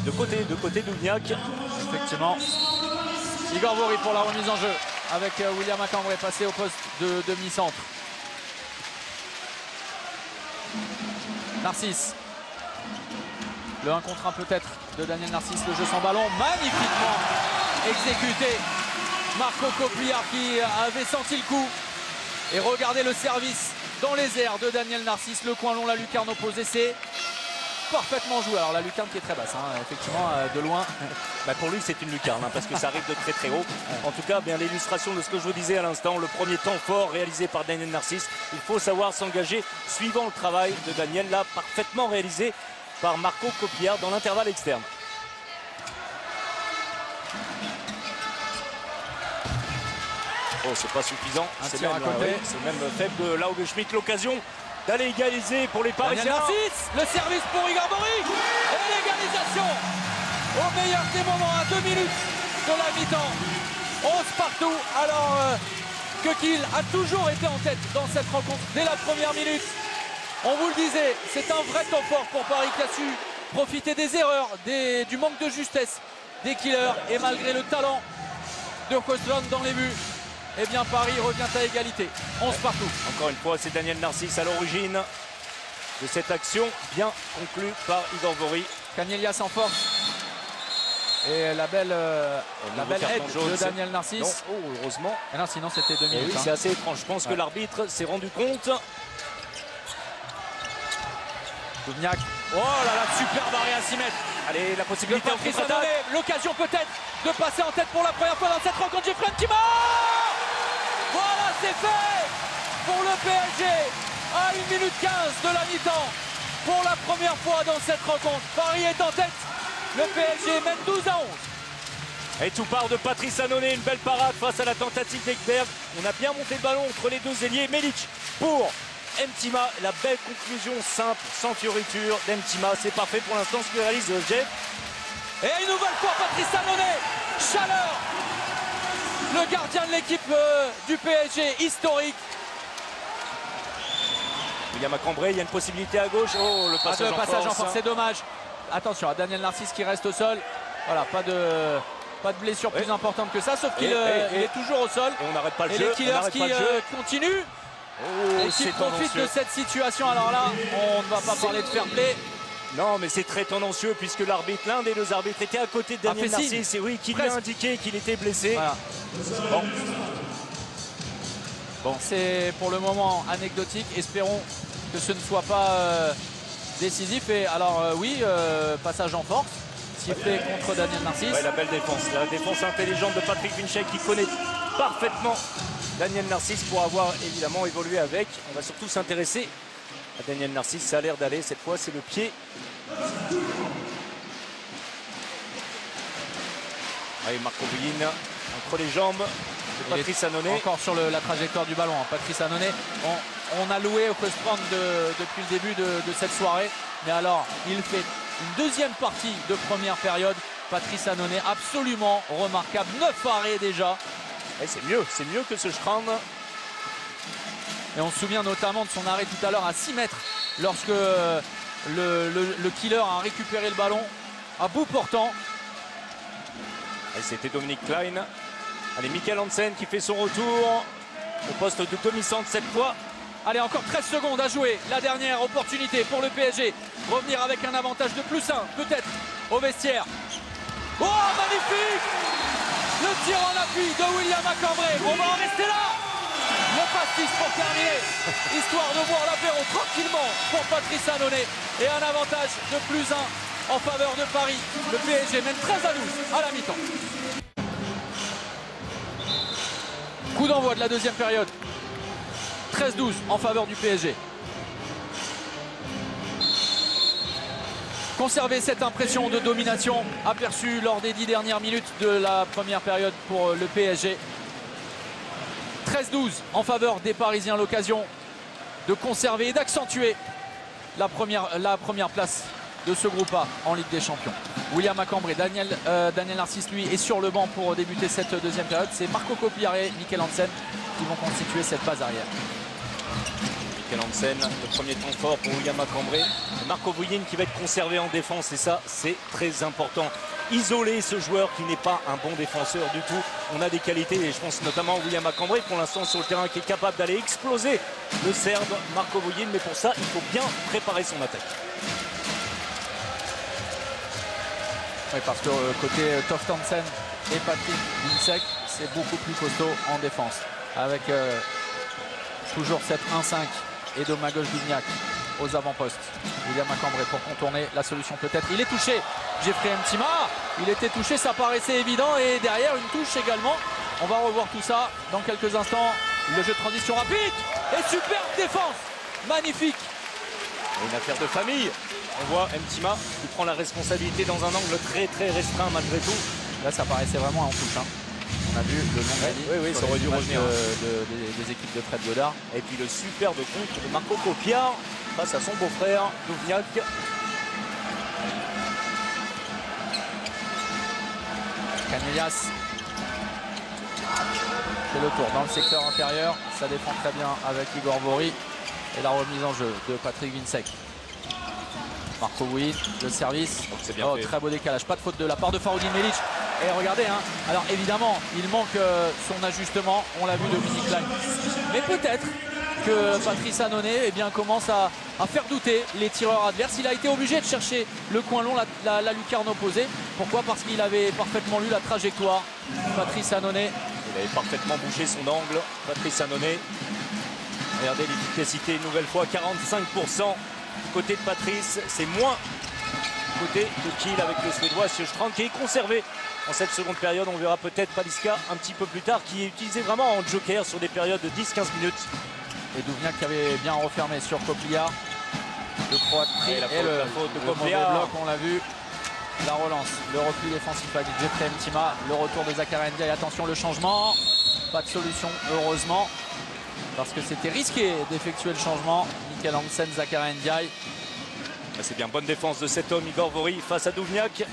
De côté Duvniak. Effectivement. Igor Bory pour la remise en jeu avec William Macambray passé au poste de demi-centre. Narcisse. Le 1 contre 1 peut-être de Daniel Narcisse. Le jeu sans ballon magnifiquement exécuté. Marco Copliard qui avait senti le coup. Et regardez le service dans les airs de Daniel Narcisse. Le coin long, la lucarne opposée, c'est parfaitement joué. Alors la lucarne qui est très basse, effectivement, de loin. Bah pour lui c'est une lucarne parce que ça arrive de très très haut. En tout cas, bien l'illustration de ce que je vous disais à l'instant, le premier temps fort réalisé par Daniel Narcisse. Il faut savoir s'engager suivant le travail de Daniel, là parfaitement réalisé par Marco Copliard dans l'intervalle externe. Oh, c'est pas suffisant. C'est même faible de Lauge Schmidt. L'occasion d'aller égaliser pour les Parisiens. Narcisse, le service pour Igor Bory et l'égalisation au meilleur des moments à 2 minutes de la mi-temps. 11 partout alors que Kiel a toujours été en tête dans cette rencontre dès la première minute. On vous le disait, c'est un vrai temps fort pour Paris qui a su profiter des erreurs, du manque de justesse des Killers et malgré le talent de Coastland dans les buts. Eh bien Paris revient à égalité, 11 partout. Encore une fois, c'est Daniel Narcisse à l'origine de cette action, bien conclue par Igor Bory. Canelias en force. Et la belle aide de Daniel Narcisse. Non, oh, heureusement. Et non, sinon c'était 2 minutes. Oui, c'est assez étrange. Je pense que l'arbitre s'est rendu compte. Duvniak. Oh là là, superbe arrêt à 6 mètres. Allez, la possibilité de Patrice. L'occasion peut-être de passer en tête pour la première fois dans cette rencontre. Jeffrey Mtima. Voilà, c'est fait pour le PSG à 1 minute 15 de la mi-temps. Pour la première fois dans cette rencontre, Paris est en tête. Le PSG mène 12-11. Et tout part de Patrice Annonay, une belle parade face à la tentative d'Ekberg. On a bien monté le ballon entre les deux ailiers. Melic pour Mtima, la belle conclusion simple, sans fioriture d'Mtima. C'est parfait pour l'instant ce que réalise Jeff. Et une nouvelle fois Patrice Annonay, chaleur. Le gardien de l'équipe du PSG, historique. William Macambray, il y a une possibilité à gauche. Oh, le passage en force, c'est dommage. Attention à Daniel Narcisse qui reste au sol. Voilà, pas de blessure plus importante que ça, sauf qu'il est toujours au sol. Et on n'arrête pas le jeu. Et les Killers qui continuent. Oh, et qui profite de cette situation. Alors là, on ne va pas parler de fair play. Non, mais c'est très tendancieux puisque l'arbitre, l'un des deux arbitres était à côté de Daniel Narcisse. Et oui, qui lui a indiqué qu'il était blessé. Voilà. Bon, c'est pour le moment anecdotique. Espérons que ce ne soit pas décisif. Et alors oui, passage en force, sifflé contre Daniel Narcisse. Ouais, la belle défense, la défense intelligente de Patrick Winczek qui connaît parfaitement Daniel Narcisse pour avoir évidemment évolué avec. On va surtout s'intéresser à Daniel Narcisse. Ça a l'air d'aller, cette fois c'est le pied. Allez, Marco Bouyin entre les jambes de Patrice Annonay. Encore sur la trajectoire du ballon, hein. Patrice Annonay, on a loué au First Round depuis le début de cette soirée. Mais alors, il fait une deuxième partie de première période. Patrice Annonay, absolument remarquable. 9 arrêts déjà. C'est mieux que ce Strand. Et on se souvient notamment de son arrêt tout à l'heure à 6 mètres lorsque le killer a récupéré le ballon à bout portant. C'était Dominique Klein. Allez, Mikkel Hansen qui fait son retour au poste de demi-centre cette fois. Allez, encore 13 secondes à jouer. La dernière opportunité pour le PSG. Revenir avec un avantage de +1 peut-être au vestiaire. Oh, magnifique! Le tir en appui de William Macambré. On va en rester là. Le pastis pour terminer. Histoire de boire l'apéro tranquillement pour Patrice Annonay. Et un avantage de +1 en faveur de Paris. Le PSG mène 13-12 à la mi-temps. Coup d'envoi de la deuxième période. 13-12 en faveur du PSG. Conserver cette impression de domination aperçue lors des 10 dernières minutes de la première période pour le PSG. 13-12 en faveur des Parisiens, l'occasion de conserver et d'accentuer la première place de ce groupe A en Ligue des Champions. William Macambré, Daniel Narcisse lui est sur le banc pour débuter cette deuxième période. C'est Marco Kopiare et Mikkel Hansen qui vont constituer cette base arrière. Mikkel Hansen, le premier temps fort pour William Macambré. Marco Bouyin qui va être conservé en défense et ça c'est très important. Isoler ce joueur qui n'est pas un bon défenseur du tout. On a des qualités et je pense notamment à William Macambré pour l'instant sur le terrain qui est capable d'aller exploser le Serbe Marco Bouyin. Mais pour ça il faut bien préparer son attaque. Oui, parce que côté Toft Hansen et Patrick Winczek, c'est beaucoup plus costaud en défense. Avec toujours cette 1-5 et Domagoj Duvniak aux avant-postes. William Macambré pour contourner la solution peut-être. Il est touché, Jeffrey Mtima. Il était touché, ça paraissait évident. Et derrière, une touche également. On va revoir tout ça dans quelques instants. Le jeu de transition rapide et superbe défense. Magnifique. Et une affaire de famille. On voit Mtima qui prend la responsabilité dans un angle très restreint malgré tout. Là, ça paraissait vraiment en touche. Hein. On a vu le long oui, ça aurait dû revenir des équipes de Fred Godard. Et puis le superbe contre de Marco Kopiar face à son beau-frère Duvniak. Canellas fait le tour dans le secteur intérieur. Ça défend très bien avec Igor Vori. Et la remise en jeu de Patrick Winczek. Marco Bouyin, le service. Bien fait. Très beau décalage. Pas de faute de la part de Faroudin Melic. Et regardez, hein, alors évidemment, il manque son ajustement. On l'a vu de Dominique Klein. Mais peut-être que Patrice Annonay commence à faire douter les tireurs adverses. Il a été obligé de chercher le coin long, la lucarne opposée. Pourquoi? Parce qu'il avait parfaitement lu la trajectoire. Patrice Annonay. Il avait parfaitement bougé son angle. Patrice Annonay. Regardez l'efficacité une nouvelle fois, 45%. Côté de Patrice, c'est moins côté de Kiel avec le Suédois Sjöstrand qui est conservé en cette seconde période. On verra peut-être Paliska un petit peu plus tard qui est utilisé vraiment en joker sur des périodes de 10-15 minutes. Et Duvniak qui avait bien refermé sur Kopliar. Le croate pris et la faute de Kopliar. Bloc, on l'a vu. La relance, le repli défensif avec Jeffrey Mtima, le retour de Zakaria Ndiaye. Attention, le changement. Pas de solution, heureusement. Parce que c'était risqué d'effectuer le changement. Mikkel Hansen, Zakaria Ndiaye. C'est bien, bonne défense de cet homme, Igor Vori, face à Duvniak.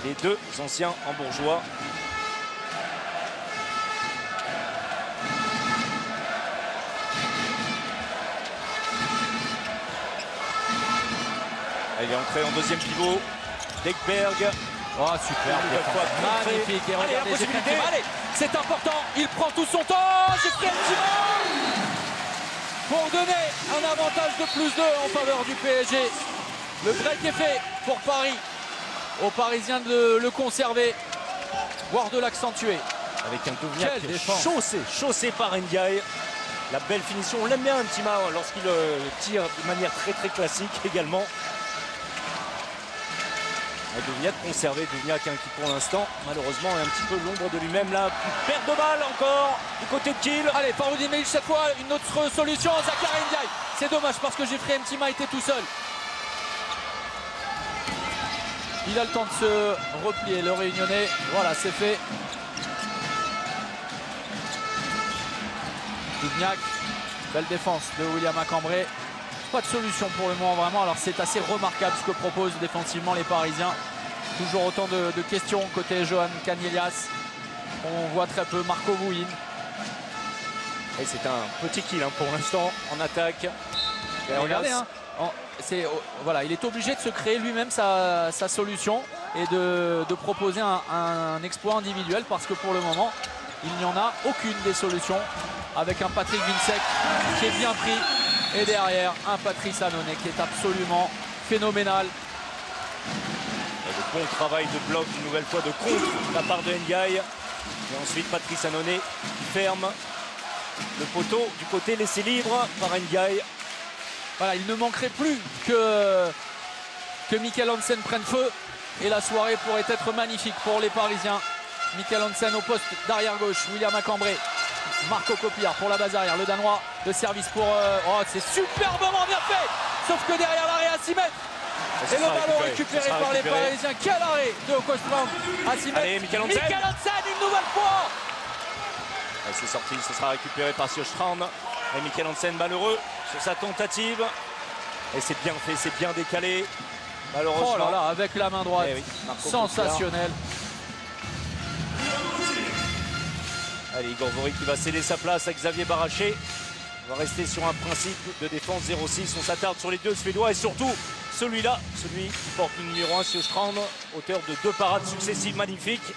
Les deux anciens hambourgeois. Il est entré en deuxième pivot. Dekberg. Oh, super. Magnifique. Et regardez, allez, c'est important. Il prend tout son temps. Jeffrey Mtima. pour donner un avantage de +2 en faveur du PSG. Le break est fait pour Paris. Aux Parisiens de le conserver, voire de l'accentuer. Avec un Duvniak Quelle défense. chaussé par Ndiaye. La belle finition, on l'aime bien Ntima lorsqu'il tire de manière très classique également. Duvniak conservé, Duvniak qui pour l'instant malheureusement est un petit peu l'ombre de lui-même là. Perte de balle encore du côté de Kiel. Allez, Faroudimir cette fois, une autre solution, Zakaria Ndiaye. C'est dommage parce que Geoffrey Ntima était tout seul. Il a le temps de se replier, le Réunionnais. Voilà, c'est fait. Duvniak, belle défense de William Macambré. Pas de solution pour le moment vraiment. Alors c'est assez remarquable ce que proposent défensivement les Parisiens. Toujours autant de questions côté Johan Canellas. On voit très peu Marco Bouin. Et c'est un petit kill pour l'instant en attaque. Et regardez, hein, voilà, il est obligé de se créer lui-même sa solution et de proposer un exploit individuel parce que pour le moment, il n'y en a aucune des solutions avec un Patrick Vinsec qui est bien pris et derrière un Patrice Annonay qui est absolument phénoménal. Et le bon travail de bloc une nouvelle fois de contre de la part de Ndiaye. Et ensuite Patrice Annonay qui ferme le poteau du côté laissé libre par Ndiaye. Voilà, il ne manquerait plus que Mikkel Hansen prenne feu et la soirée pourrait être magnifique pour les Parisiens. Mikkel Hansen au poste d'arrière gauche, William Macambré, Marco Copillard pour la base arrière, le Danois de service pour... oh, c'est superbement bien fait, sauf que derrière l'arrêt à 6 mètres. Et le ballon récupéré par les Parisiens. Quel arrêt de Kostram à 6 mètres. Allez, Mikkel Hansen une nouvelle fois. C'est sorti, ce sera récupéré par Sjöstrand. Et Mikkel Hansen malheureux sur sa tentative. Et c'est bien fait, c'est bien décalé. Malheureusement. Oh là là, avec la main droite. Oui, sensationnel. Allez, Igor Vori qui va céder sa place à Xavier Baraché. On va rester sur un principe de défense 0-6. On s'attarde sur les deux Suédois et surtout celui-là, celui qui porte le numéro 1, Sjöstrand, auteur de 2 parades successives magnifiques.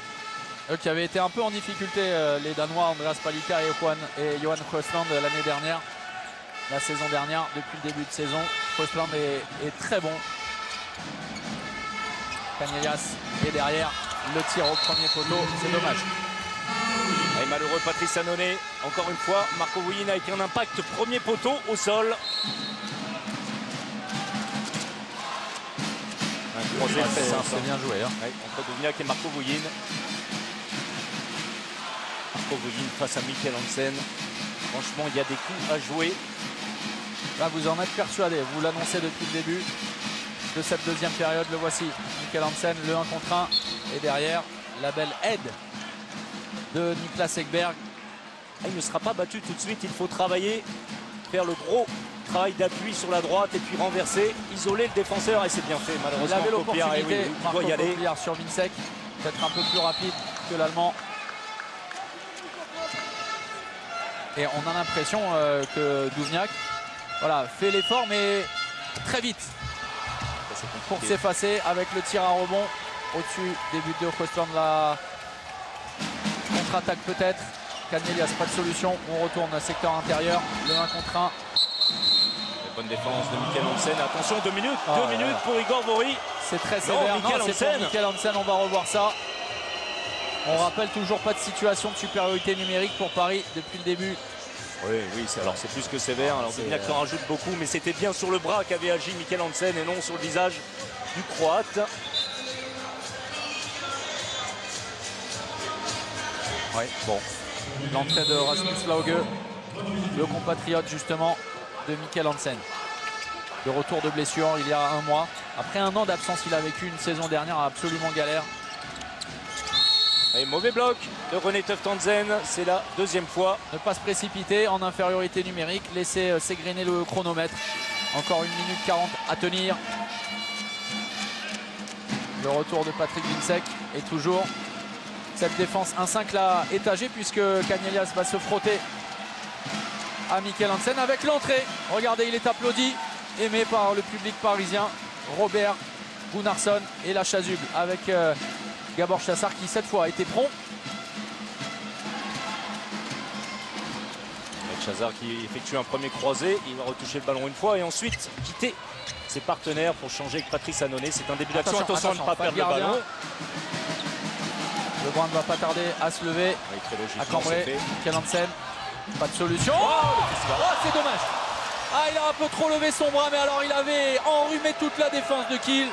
Eux qui avaient été un peu en difficulté, les Danois, Andreas Palika et Johan Sjöstrand l'année dernière, la saison dernière, depuis le début de saison. Sjöstrand est très bon. Canellas est derrière, le tir au premier poteau, c'est dommage. Et malheureux Patrice Annonay, encore une fois, Marco Bouin avec un impact premier poteau au sol. C'est bien joué. Hein. Ouais, entre Duvniak et Marco Bouin. Marco Bouin face à Mikkel Hansen. Franchement, il y a des coups à jouer. Là, vous en êtes persuadé. Vous l'annoncez depuis le début de cette deuxième période. Le voici, Mikkel Hansen, le 1 contre 1. Et derrière, la belle aide de Niklas Ekberg. Il ne sera pas battu tout de suite. Il faut travailler, faire le gros travail d'appui sur la droite et puis renverser, isoler le défenseur. Et c'est bien fait, malheureusement. Il avait l'opportunité, il doit y aller. Copillard sur Vinsec, peut-être un peu plus rapide que l'Allemand. Et on a l'impression que Duvniak fait l'effort, mais très vite pour s'effacer avec le tir à rebond au-dessus des buts de Kostland. La contre-attaque peut-être. Canellas, pas de solution. On retourne secteur intérieur. Le 1 contre 1. Bonne défense de Mikkel Hansen. Attention, 2 minutes. 2 minutes pour Igor Vori. C'est très sévère. C'est Mikkel Hansen. On va revoir ça. On rappelle toujours pas de situation de supériorité numérique pour Paris depuis le début. Oui, alors c'est plus que sévère. Alors Duvniak en rajoute beaucoup, mais c'était bien sur le bras qu'avait agi Mikkel Hansen et non sur le visage du Croate. Ouais, bon. L'entrée de Rasmus Lauge, le compatriote justement de Mikkel Hansen. De retour de blessure il y a un mois. Après un an d'absence, il a vécu une saison dernière absolument galère. Et mauvais bloc de René Teftanzen, c'est la deuxième fois. Ne pas se précipiter en infériorité numérique, laisser s'égrener le chronomètre. Encore 1 minute 40 à tenir. Le retour de Patrick Vinsec et toujours cette défense 1-5 là étagée puisque Canellas va se frotter à Mikkel Hansen avec l'entrée. Regardez, il est applaudi, aimé par le public parisien. Robert Gunnarsson et la chasuble avec Gabor Chassar qui cette fois a été prompt. Chazard qui effectue un premier croisé, il va retoucher le ballon une fois et ensuite quitter ses partenaires pour changer avec Patrice Annonay. C'est un début d'action, attention à ne pas perdre le ballon. Le Brun ne va pas tarder à se lever, Oui, très logiquement, à cambrer. Mikkel Hansen, pas de solution. Oh, c'est dommage. Ah, il a un peu trop levé son bras, mais alors il avait enrhumé toute la défense de Kiel.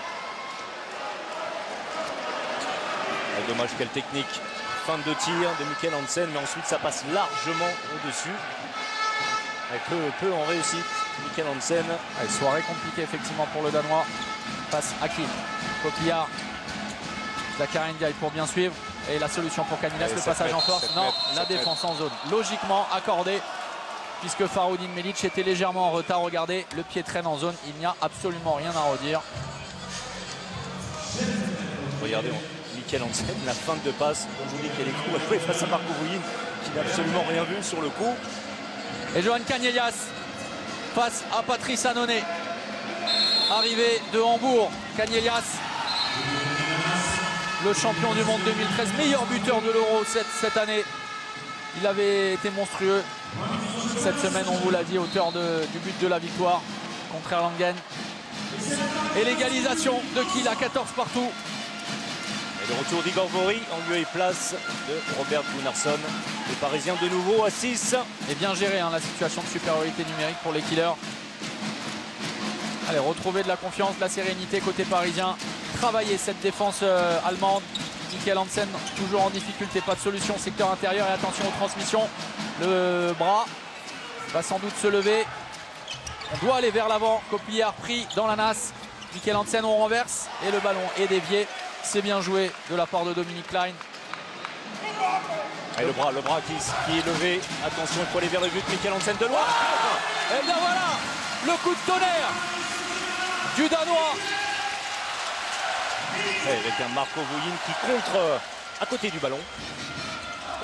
Dommage, quelle technique. Fin de tir de Mikkel Hansen, mais ensuite ça passe largement au-dessus. Avec peu en réussite. Mikkel Hansen. Allez, soirée compliquée effectivement pour le Danois. Passe à Kiel. Coquillard. Zakaria Ndiaye pour bien suivre. Et la solution pour Canillas, le passage en force. Non, la défense en zone. Logiquement accordée, puisque Faroudin Melic était légèrement en retard. Regardez, le pied traîne en zone. Il n'y a absolument rien à redire. Regardez, Mikkel Hansen, la feinte de passe. Je vous dis qu'il y a les coups à jouer face à Marco Vouillin, qui n'a absolument rien vu sur le coup. Et Johan Canellas face à Patrice Annonay. Arrivé de Hambourg, Canellas, le champion du monde 2013, meilleur buteur de l'Euro cette année. Il avait été monstrueux cette semaine, on vous l'a dit, auteur du but de la victoire contre Erlangen. Et l'égalisation de Kiel à 14 partout. Et le retour d'Igor Vori en lieu et place de Robert Gunnarsson. Les Parisiens de nouveau à 6. Et bien géré la situation de supériorité numérique pour les Kielers. Allez, retrouver de la confiance, de la sérénité côté parisien. Travailler cette défense allemande. Mikkel Hansen toujours en difficulté, pas de solution, secteur intérieur et attention aux transmissions. Le bras va sans doute se lever. On doit aller vers l'avant. Coquillard pris dans la nasse. Mikkel Hansen, on renverse et le ballon est dévié. C'est bien joué de la part de Dominic Klein. Et le bras qui est levé. Attention, il faut aller vers le but. Mikkel Hansen de loin. Et bien voilà, le coup de tonnerre du Danois. Et avec un Marco Vouillin qui contre à côté du ballon.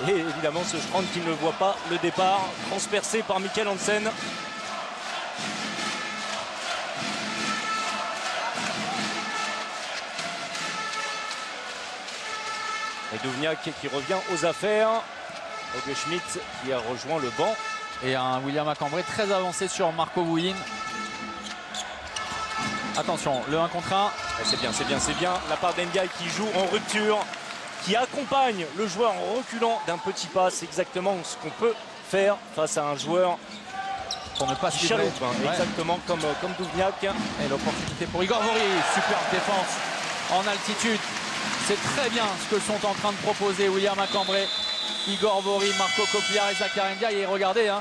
Et évidemment ce Strand qui ne voit pas le départ, transpercé par Mikkel Hansen. Et Duvniak qui revient aux affaires. Oge Schmidt qui a rejoint le banc. Et un William Acambré très avancé sur Marco Vouillin. Attention, le 1 contre 1. C'est bien. La part d'Ndiaye qui joue en rupture, qui accompagne le joueur en reculant d'un petit pas. C'est exactement ce qu'on peut faire face à un joueur pour ne pas se livrer. Ouais. Exactement comme Duvniak. Et l'opportunité pour Igor Vori. Superbe défense en altitude. C'est très bien ce que sont en train de proposer William Acambré, Igor Vori, Marco Coquillard et Zakaria Ndiaye. Et regardez,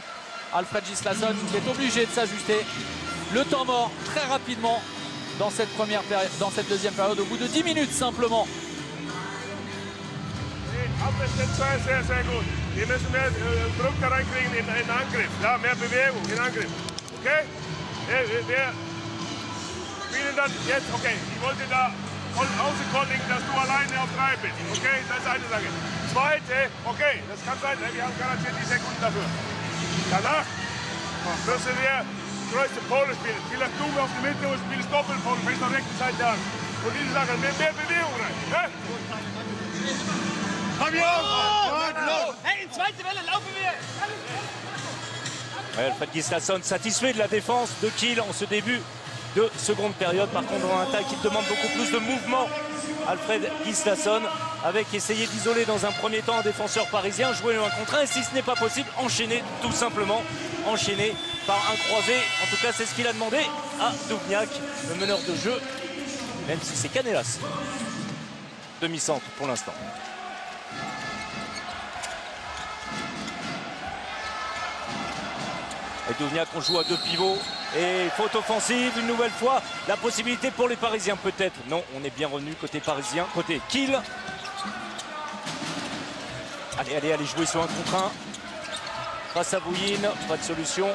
Alfred Gislason qui est obligé de s'ajuster. Le temps mort très rapidement dans cette deuxième période, au bout de 10 minutes simplement. Sehr, sehr gut. Wir müssen mehr Druck da reinkriegen in Angriff. Ja, mehr Bewegung in Angriff. Okay? Wir spielen dann jetzt, okay, ich wollte da außerkolligen, dass du alleine auf 3 bist. Okay, das ist eine Sache. Zweite, okay, das kann sein, wir haben garantiert die Sekunden dafür. Danach müssen wir größte Pole spielen. Vielleicht du auf die Mitte und spielst Doppelpole, fängst auf der rechten Seite an. Und diese Sache, mehr Bewegung rein. Ne? Hey, in zweite Welle laufen wir! Alfred Gislason satisfait de la défense de Kiel en ce début de seconde période. Par contre, on a un attaque qui demande beaucoup plus de mouvement. Alfred Gislason avec essayer d'isoler dans un premier temps un défenseur parisien, jouer le 1 contre 1 et si ce n'est pas possible, enchaîner tout simplement. Enchaîner par un croisé. En tout cas, c'est ce qu'il a demandé à Duvniak, le meneur de jeu, même si c'est Canellas. Demi-centre pour l'instant. Et Duvniak, on joue à 2 pivots. Et faute offensive, une nouvelle fois. La possibilité pour les Parisiens peut-être. Non, on est bien revenu côté parisien, côté Kiel. Allez, jouer sur 1 contre 1. Face à Vouillin, pas de solution.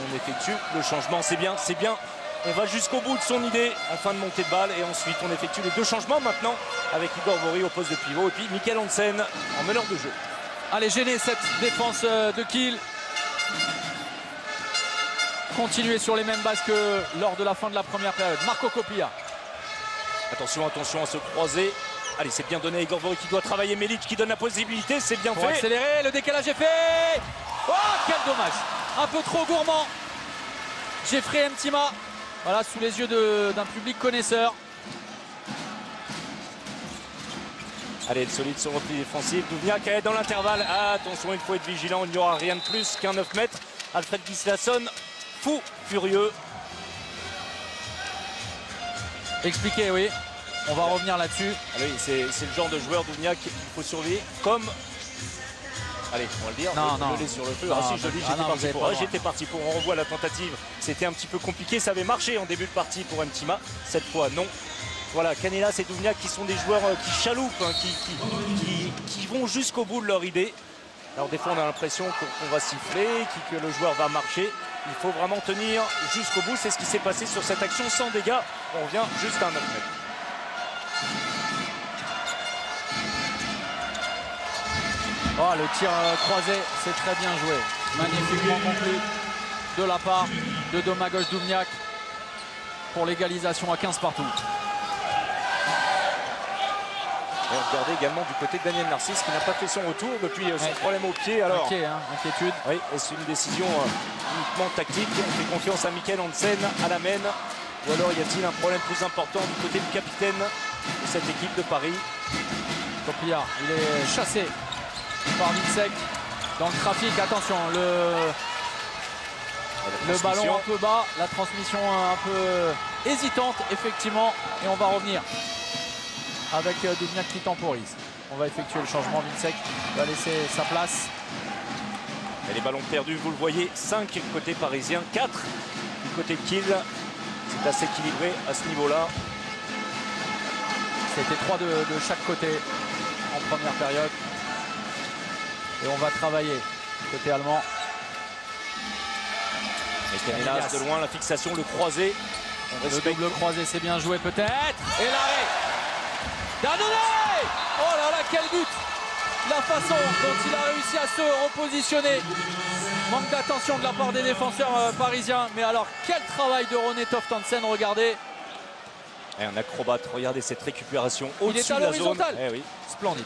On effectue le changement, c'est bien. On va jusqu'au bout de son idée en fin de montée de balle. Et ensuite, on effectue les 2 changements maintenant avec Igor Vori au poste de pivot. Et puis Mikkel Hansen en meneur de jeu. Allez, gêner cette défense de Kiel. Continuer sur les mêmes bases que lors de la fin de la première période. Marco Coquillard. Attention à se croiser. Allez, c'est bien donné à Igor Vori qui doit travailler. Melic qui donne la possibilité, c'est bien fait. Accélérer, le décalage est fait. Oh, quel dommage. Un peu trop gourmand. Jeffrey Mtima, voilà, sous les yeux d'un public connaisseur. Allez, le solide sur le repli défensif. Duvniak est dans l'intervalle. Ah, attention, il faut être vigilant. Il n'y aura rien de plus qu'un 9 mètres. Alfred Gislason, fou, furieux. Expliquez, oui. On va revenir là-dessus. Ah oui, c'est le genre de joueur Duvniak qu'il faut surveiller. Comme. Allez, on va le dire. Non. Le lait sur le feu. Non, ah si, je le dis, j'étais parti pour. On revoit la tentative. C'était un petit peu compliqué. Ça avait marché en début de partie pour Mtima. Cette fois, non. Voilà, Canellas et Duvniak qui sont des joueurs qui chaloupent, hein, qui vont jusqu'au bout de leur idée. Alors des fois on a l'impression qu'on va siffler, que le joueur va marcher. Il faut vraiment tenir jusqu'au bout. C'est ce qui s'est passé sur cette action sans dégâts. On revient juste à un 9 mètres. Oh, le tir croisé, c'est très bien joué. Magnifiquement conclu de la part de Domagoj Duvniak pour l'égalisation à 15 partout. Et regardez également du côté de Daniel Narcisse qui n'a pas fait son retour depuis son problème au pied. Alors, inquiétude. Oui, est-ce une décision uniquement tactique? On fait confiance à Mikkel Hansen à la main. Ou alors y a-t-il un problème plus important du côté du capitaine de cette équipe de Paris? Coquillard, il est chassé par Vinsec dans le trafic. Attention, le ballon un peu bas, la transmission un peu hésitante, effectivement. Et on va revenir avec Duvniak qui temporise. On va effectuer le changement. Vinsec va laisser sa place. Et les ballons perdus, vous le voyez, 5 côté parisien, 4 du côté de Kiel. C'est assez équilibré à ce niveau-là. C'était 3 de chaque côté en première période. Et on va travailler côté allemand. Et Canellas de loin, la fixation, le croisé. Le double croisé, c'est bien joué peut-être. Et l'arrêt d'Annonay. Oh là là, quel but! La façon dont il a réussi à se repositionner. Manque d'attention de la part des défenseurs parisiens. Mais alors, quel travail de Ronny Toft Hansen, regardez. Et un acrobate, regardez cette récupération au-dessus de la zone. Il est à l'horizontale. Eh oui. Splendide.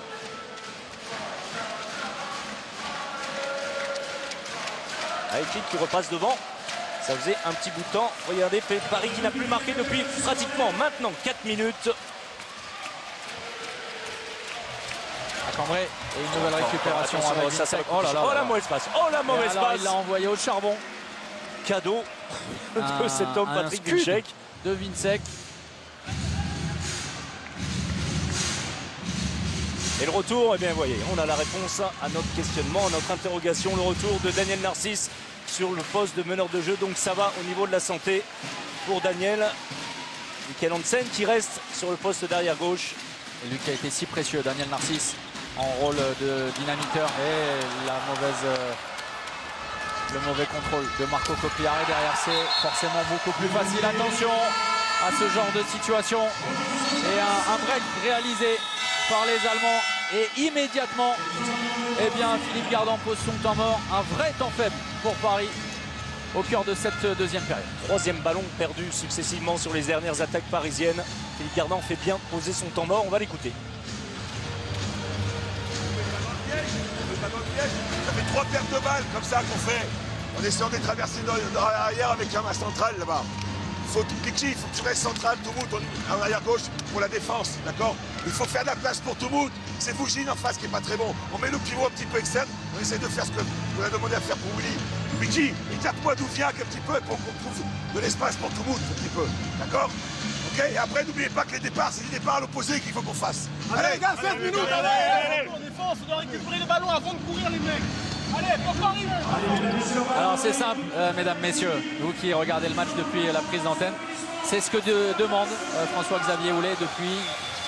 Avec qui repasse devant. Ça faisait un petit bout de temps. Regardez, Paris qui n'a plus marqué depuis pratiquement maintenant 4 minutes. Cambrai et une nouvelle récupération avec Vinsec. Oh là là, oh la mauvaise passe, oh la mauvaise passe. Il l'a envoyé au charbon. Cadeau de cet homme, Patrick Wilczek. De Vinsec. Et le retour, eh bien, vous voyez, on a la réponse à notre questionnement, à notre interrogation. Le retour de Daniel Narcisse sur le poste de meneur de jeu. Donc ça va au niveau de la santé pour Daniel. Mikkel Hansen qui reste sur le poste d'arrière gauche. Et lui qui a été si précieux, Daniel Narcisse, en rôle de dynamiteur. Et le mauvais contrôle de Marco Coquillard. Et derrière, c'est forcément beaucoup plus facile. Attention à ce genre de situation. Et un break réalisé par les Allemands. Et immédiatement, eh bien, Philippe Gardan pose son temps mort. Un vrai temps faible pour Paris au cœur de cette deuxième période. Troisième ballon perdu successivement sur les dernières attaques parisiennes. Philippe Gardan fait bien poser son temps mort. On va l'écouter. Ça fait 3 pertes de balles comme ça qu'on fait en essayant de les traverser dans l'arrière avec un central là-bas. Il faut que tu restes central, Toumout en arrière gauche pour la défense, d'accord? Il faut faire de la place pour Toumout. C'est Fougine en face qui est pas très bon. On met le pivot un petit peu externe, on essaie de faire ce qu'on a demandé à faire pour Willy. Luigi, écarte-moi Duvniak un petit peu pour qu'on trouve de l'espace pour Toumout un petit peu, d'accord? Ok? Et après, n'oubliez pas que les départs, c'est les départs à l'opposé qu'il faut qu'on fasse. Allez, gars, 7 minutes, allez! On défense, on doit récupérer le ballon avant de courir, les mecs. Allez, pour Paris! Alors c'est simple, mesdames, messieurs, vous qui regardez le match depuis la prise d'antenne, c'est ce que demande François-Xavier Houlet depuis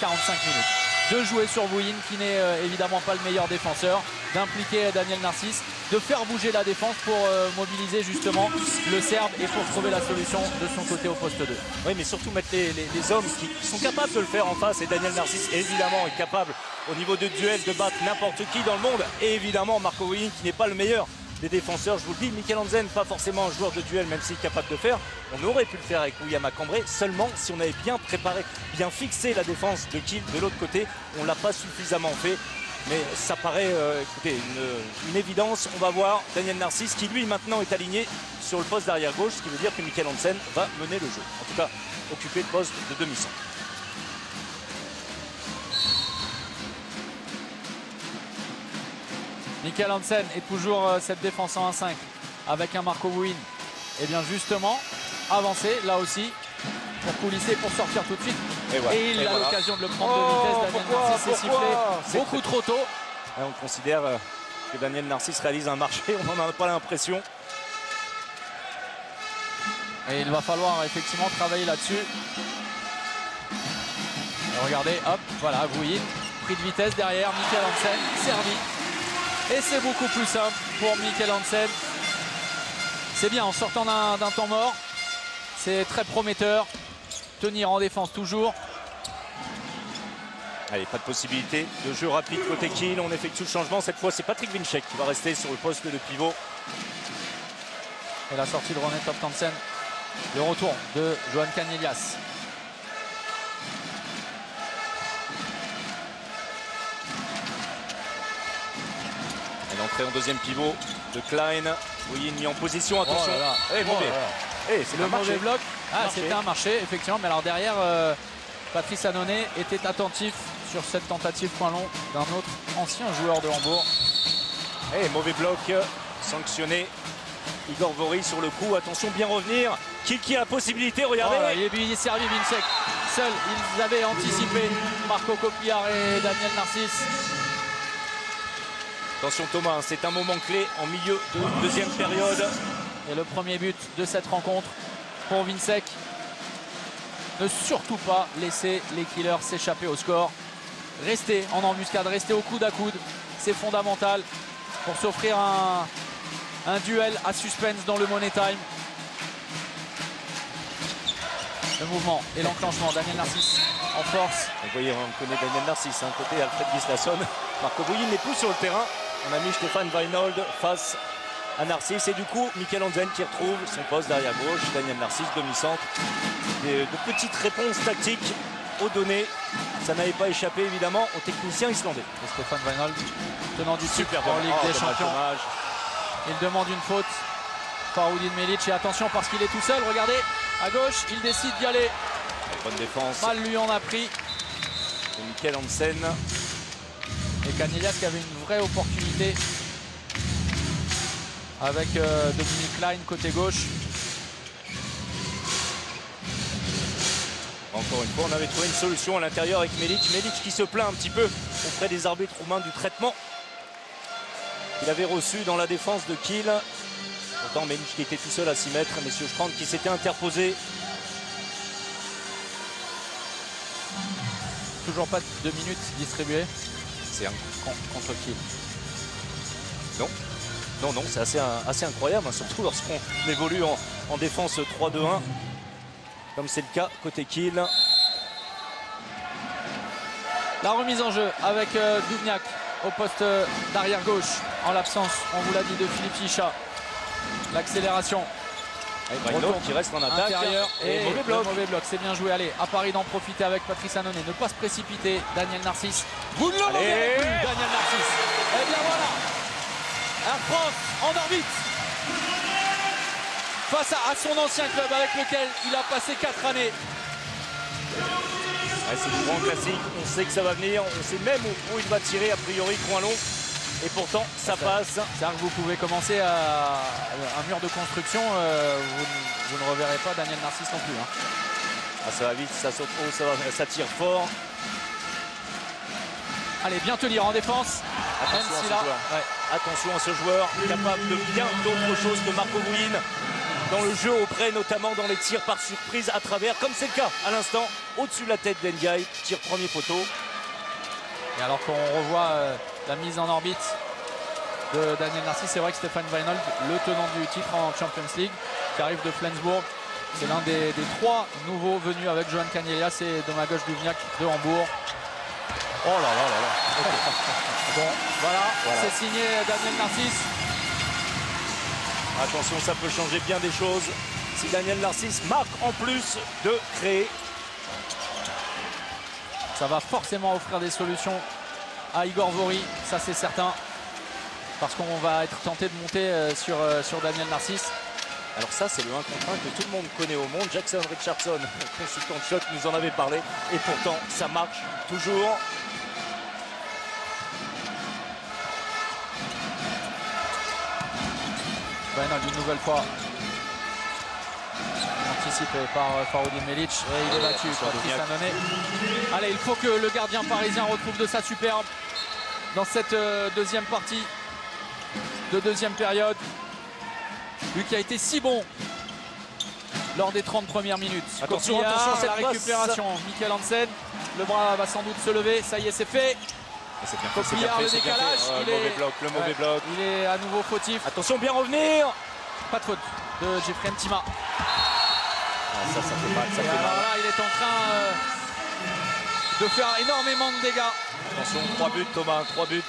45 minutes. De jouer sur Bouyin, qui n'est évidemment pas le meilleur défenseur, d'impliquer Daniel Narcisse, de faire bouger la défense pour mobiliser justement le Serbe et pour trouver la solution de son côté au poste 2. Oui, mais surtout mettre les hommes qui sont capables de le faire en face. Et Daniel Narcisse, évidemment, est capable au niveau de duel de battre n'importe qui dans le monde. Et évidemment, Marco Bouyin, qui n'est pas le meilleur des défenseurs, je vous le dis. Mikkel Hansen, pas forcément un joueur de duel, même s'il est capable de faire. On aurait pu le faire avec William Cambrai, seulement si on avait bien préparé, bien fixé la défense de Kiel de l'autre côté. On ne l'a pas suffisamment fait. Mais ça paraît écoutez, une évidence. On va voir Daniel Narcisse qui lui maintenant est aligné sur le poste d'arrière gauche, ce qui veut dire que Mikkel Hansen va mener le jeu. En tout cas, occuper le poste de demi-centre. Mikkel Hansen est toujours cette défense en 1-5 avec un Marco Bouin. Et bien justement, avancé là aussi pour coulisser, pour sortir tout de suite. Et il a l'occasion de le prendre de vitesse. Daniel Narcisse s'est sifflé beaucoup trop tôt. On considère que Daniel Narcisse réalise un marché, on n'en a pas l'impression. Et il va falloir effectivement travailler là-dessus. Regardez, hop, voilà, Bouin, pris de vitesse derrière, Mikkel Hansen, servi. Et c'est beaucoup plus simple pour Mikkel Hansen. C'est bien en sortant d'un temps mort. C'est très prometteur. Tenir en défense toujours. Allez, pas de possibilité de jeu rapide côté Kiel. On effectue le changement. Cette fois, c'est Patrick Winczek qui va rester sur le poste de pivot. Et la sortie de René Toptansen. Le retour de Johan Canellas. Et l'entrée en deuxième pivot de Klein. Bouin mis en position. Attention. C'est le mauvais bloc. Ah, c'était un marché, effectivement. Mais alors derrière, Patrice Annonay était attentif sur cette tentative point long d'un autre ancien joueur de Hambourg. Et mauvais bloc sanctionné. Igor Vori sur le coup. Attention, bien revenir. Qui a la possibilité, regardez. Il est servi, Winczek. Seul, ils avaient anticipé. Marco Copiard et Daniel Narcisse. Attention Thomas, c'est un moment clé en milieu de deuxième période. Et le premier but de cette rencontre pour Winczek. Ne surtout pas laisser les Kielers s'échapper au score. Rester en embuscade, rester au coude à coude. C'est fondamental pour s'offrir un duel à suspense dans le Money Time. Le mouvement et l'enclenchement, Daniel Narcisse en force. Vous voyez, on connaît Daniel Narcisse, côté Alfred Gislason. Marco Bouin n'est plus sur le terrain. On a mis Stéphane Weinhold face à Narcisse. Et du coup, Mikkel Hansen qui retrouve son poste derrière gauche. Daniel Narcisse, demi-centre. De petites réponses tactiques aux données. Ça n'avait pas échappé évidemment aux techniciens islandais. Et Stéphane Weinhold, tenant du titre en Ligue des Champions. Dommage. Il demande une faute. Faroudin Melic. Et attention parce qu'il est tout seul. Regardez, à gauche, il décide d'y aller. Bonne défense. Mal lui en a pris. Et Mikkel Hansen. Et Canellas qui avait une vraie opportunité avec Dominique Klein côté gauche. Encore une fois, on avait trouvé une solution à l'intérieur avec Melic. Melic qui se plaint un petit peu auprès des arbitres roumains du traitement qu'il avait reçu dans la défense de Kiel. Pourtant, Melic qui était tout seul à 6 mètres. Messieurs Strand qui s'était interposé. Toujours pas de minutes distribuées. C'est un contre Kiel. Non, c'est assez incroyable, hein, surtout lorsqu'on évolue en défense 3-2-1, comme c'est le cas côté Kiel. La remise en jeu avec Duvniak au poste d'arrière gauche, en l'absence, on vous l'a dit, de Philippe Chicha. L'accélération. Retour qui reste en attaque. Intérieur et mauvais bloc. mauvais bloc. C'est bien joué. Allez, à Paris d'en profiter avec Patrice Annonay. Ne pas se précipiter. Daniel Narcisse. Vous ne le reverrez plus, Daniel Narcisse. Et bien voilà. Air France en orbite. Face à son ancien club avec lequel il a passé 4 années. C'est du grand classique. On sait que ça va venir. On sait même où il va tirer, a priori, coin long. Et pourtant, ça passe. C'est-à-dire que vous pouvez commencer à un mur de construction. Vous ne reverrez pas Daniel Narcisse non plus. Hein. Ah, ça va vite, ça saute haut, ça tire fort. Allez, bien tenir en défense. Attention à ce joueur, capable de bien d'autres choses que Marco Bouin dans le jeu auprès, notamment dans les tirs par surprise à travers, comme c'est le cas à l'instant, au-dessus de la tête d'Ndiaye, tir premier poteau. Et alors qu'on revoit la mise en orbite de Daniel Narcisse, c'est vrai que Stéphane Weinhold, le tenant du titre en Champions League, qui arrive de Flensburg, c'est l'un des 3 nouveaux venus avec Johan Canellas et Domagoj Duvniak de Hambourg. Oh là là là là. Okay. Bon, voilà. C'est signé Daniel Narcisse. Attention, ça peut changer bien des choses. Si Daniel Narcisse marque en plus de créer. Ça va forcément offrir des solutions à Igor Vori, ça c'est certain. Parce qu'on va être tenté de monter sur Daniel Narcisse. Alors ça, c'est le 1 contre 1 que tout le monde connaît au monde. Jackson Richardson, consultant de choc, nous en avait parlé. Et pourtant, ça marche toujours. Ben non, une nouvelle fois. Anticipé par Faroudin Melic. Et il est battu. Patrice Annonay. Allez, il faut que le gardien parisien retrouve de sa superbe dans cette deuxième partie de deuxième période. Lui qui a été si bon lors des 30 premières minutes. Attention, Coquillard, attention, cette la récupération. Michael Hansen, le bras va sans doute se lever. Ça y est, c'est fait. C'est bien Coquillard, le fait, décalage. Le mauvais bloc, le mauvais bloc. Il est à nouveau fautif. Attention, bien revenir. Pas de faute de Jeffrey Ntima. Ah, ça fait mal, ça Et fait alors mal. là, il est en train de faire énormément de dégâts. Attention, 3 buts, Thomas, 3 buts.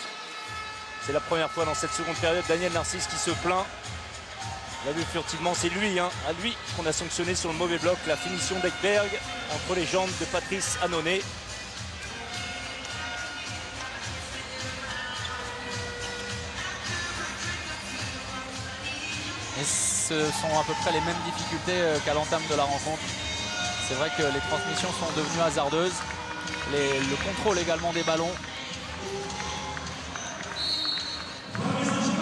C'est la première fois dans cette seconde période. Daniel Narcisse qui se plaint. On l'a vu furtivement, c'est lui, à lui qu'on a sanctionné sur le mauvais bloc. La finition d'Ekberg entre les jambes de Patrice Annonay. Et ce sont à peu près les mêmes difficultés qu'à l'entame de la rencontre. C'est vrai que les transmissions sont devenues hasardeuses. Le contrôle également des ballons.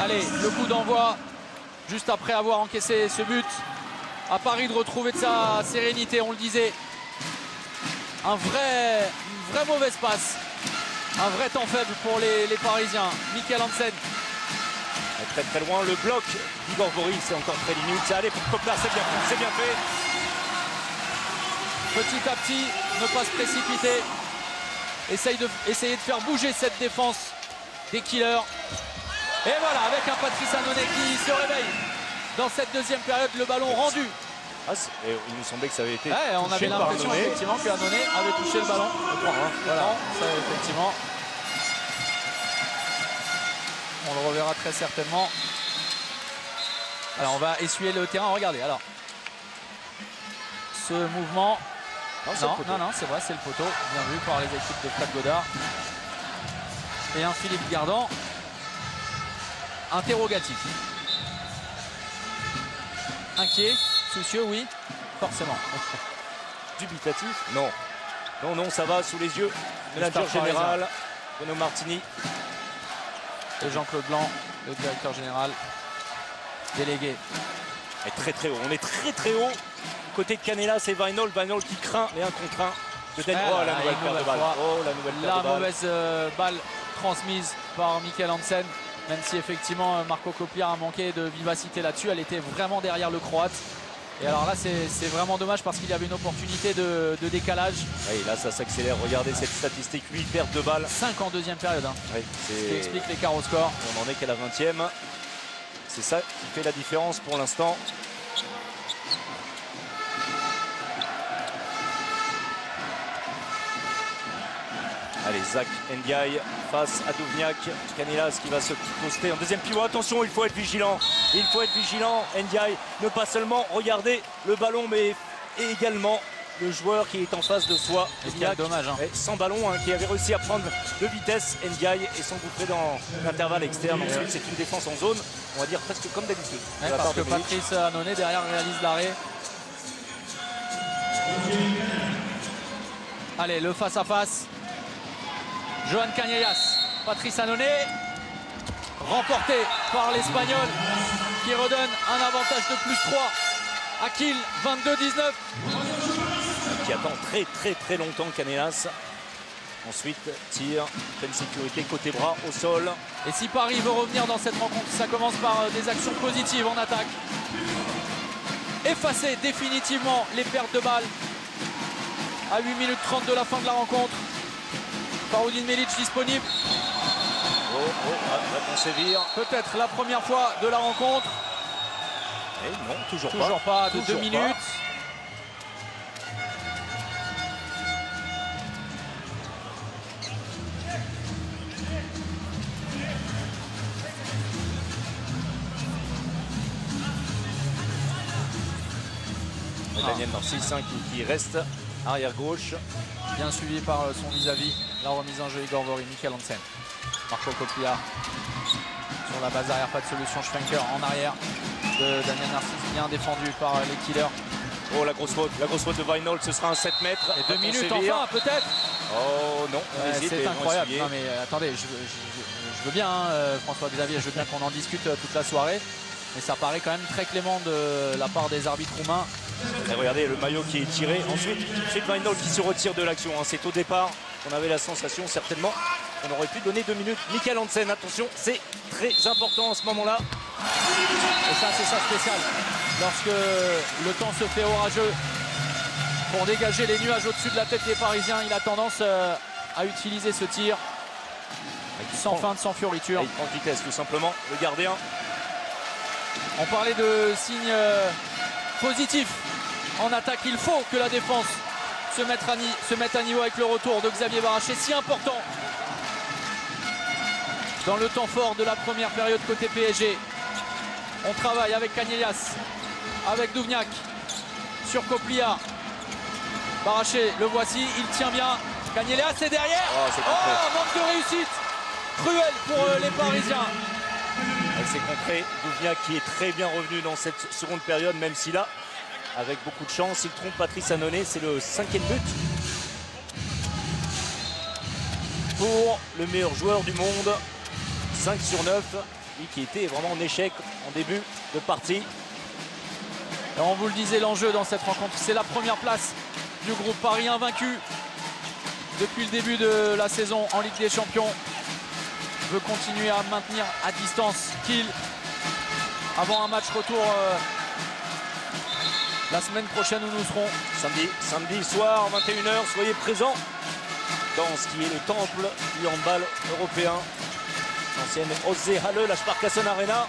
Allez, le coup d'envoi juste après avoir encaissé ce but. À Paris de retrouver de sa sérénité, on le disait. Une vraie mauvaise passe. Un vrai temps faible pour les Parisiens. Michael Hansen. Très très loin, le bloc d'Igor Vori, c'est encore très limite. Ça allait pour Coquillard, c'est bien fait. Petit à petit, ne pas se précipiter. Essayer de faire bouger cette défense des Killers. Et voilà, avec un Patrice Annonay qui se réveille dans cette deuxième période, le ballon rendu. Et il nous semblait que ça avait été On avait l'impression effectivement que Annonay avait touché le ballon. Voilà, ça effectivement. On le reverra très certainement. Alors on va essuyer le terrain, regardez alors. Ce mouvement. Non, c'est vrai, c'est le poteau. Bien vu par les équipes de Fred Godard. Et un Philippe Gardan. Interrogatif. Inquiet, soucieux, oui, forcément. Dubitatif? Non. Non, ça va sous les yeux. Manager général, Bruno Martini. Et Jean-Claude Blanc, le directeur général délégué. Et très très haut, on est très très haut. Côté de Canella, c'est Vinol qui craint les 1 contre 1. Peut-être la nouvelle paire de balles. La mauvaise balle transmise par Michael Hansen. Même si effectivement Marco Coquillard a manqué de vivacité là-dessus, elle était vraiment derrière le Croate. Et alors là, c'est vraiment dommage parce qu'il y avait une opportunité de décalage. Oui, là, ça s'accélère. Regardez cette statistique, 8 pertes de balles. 5 en deuxième période. Oui, ce qui explique l'écart au score. On n'en est qu'à la 20e. C'est ça qui fait la différence pour l'instant. Allez, Zach Ndiaye face à Duvniak. Canellas qui va se poster en deuxième pivot. Attention, il faut être vigilant. Il faut être vigilant. Ndiaye, ne pas seulement regarder le ballon, mais également le joueur qui est en face de soi. Quel dommage. Sans ballon, qui avait réussi à prendre de vitesse. Ndiaye et s'engouffrer dans l'intervalle externe. Ensuite, c'est une défense en zone, on va dire presque comme d'habitude. Parce que Patrice Annonay derrière réalise l'arrêt. Allez, le face-à-face. Johan Canellas, Patrice Annonay, remporté par l'Espagnol qui redonne un avantage de plus 3 à Kiel, 22-19. Qui attend très longtemps Canellas. Ensuite, tir, pleine sécurité, côté bras, au sol. Et si Paris veut revenir dans cette rencontre, ça commence par des actions positives en attaque. Effacer définitivement les pertes de balles à 8 minutes 30 de la fin de la rencontre. Faroudin Melic disponible. On sévire. Peut-être la première fois de la rencontre. Et non, toujours pas de 2 minutes. Daniel Narcisse qui reste arrière gauche. Bien suivi par son vis-à-vis. La remise en jeu Igor Vori, Michael Hansen. Marco Coplia sur la base arrière, pas de solution. Schwenker en arrière de Daniel Narcisse, bien défendu par les killers. Oh, la grosse faute de Weinhold, ce sera un 7 mètres. Et 2 minutes enfin, peut-être. Oh non, c'est incroyable. Non, mais attendez, je veux bien, François-Xavier, je veux bien qu'on en discute toute la soirée. Mais ça paraît quand même très clément de la part des arbitres roumains. Et regardez le maillot qui est tiré. Ensuite Weinhold qui se retire de l'action. Hein. C'est au départ qu'on avait la sensation certainement qu'on aurait pu donner 2 minutes. Michael Hansen, attention, c'est très important en ce moment-là. Et ça, c'est ça spécial. Lorsque le temps se fait orageux, pour dégager les nuages au-dessus de la tête des Parisiens, il a tendance à utiliser ce tir sans feinte, sans fioriture. Il prend vitesse tout simplement, le gardien. On parlait de signes positifs en attaque. Il faut que la défense se mette à niveau avec le retour de Xavier Baraché, si important dans le temps fort de la première période côté PSG. On travaille avec Canellas, avec Duvniak, sur Coplia. Baraché, le voici, il tient bien. Canellas est derrière. Oh, manque de réussite cruel pour les Parisiens. C'est concret, Duvniak qui est très bien revenu dans cette seconde période, même si là, avec beaucoup de chance, il trompe Patrice Annonay, c'est le 5e but pour le meilleur joueur du monde, 5 sur 9, lui qui était vraiment en échec en début de partie. Et on vous le disait, l'enjeu dans cette rencontre, c'est la première place du groupe Paris, invaincu depuis le début de la saison en Ligue des Champions. Veut continuer à maintenir à distance Kiel avant un match retour la semaine prochaine où nous serons samedi soir 21h. Soyez présents dans ce qui est le temple du handball européen, l'ancienne Halle, la Sparkassen Arena.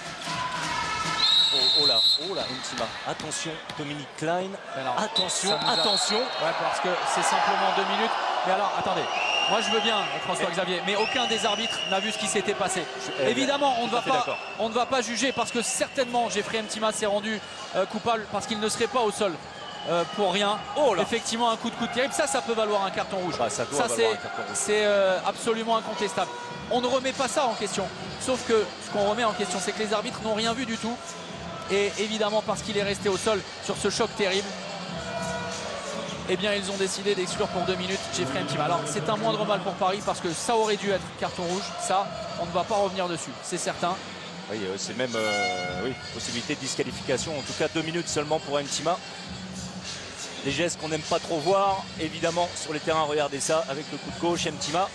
Oh là, Intima. Attention, Dominique Klein. Alors, attention. Ouais, parce que c'est simplement 2 minutes. Mais alors, attendez. Moi, je veux bien, François-Xavier, mais aucun des arbitres n'a vu ce qui s'était passé. Évidemment, on ne va pas juger parce que certainement, Jeffrey Intima s'est rendu coupable parce qu'il ne serait pas au sol pour rien. Effectivement, un coup de coude terrible. Ça peut valoir un carton rouge. Ça c'est absolument incontestable. On ne remet pas ça en question. Sauf que ce qu'on remet en question, c'est que les arbitres n'ont rien vu du tout. Et évidemment, parce qu'il est resté au sol sur ce choc terrible, eh bien, ils ont décidé d'exclure pour 2 minutes Jeffrey Intima. Alors, c'est un moindre mal pour Paris parce que ça aurait dû être carton rouge. Ça, on ne va pas revenir dessus, c'est certain. Oui, c'est même possibilité de disqualification. En tout cas, 2 minutes seulement pour Intima. Des gestes qu'on n'aime pas trop voir, évidemment, sur les terrains. Regardez ça, avec le coup de gauche, Intima.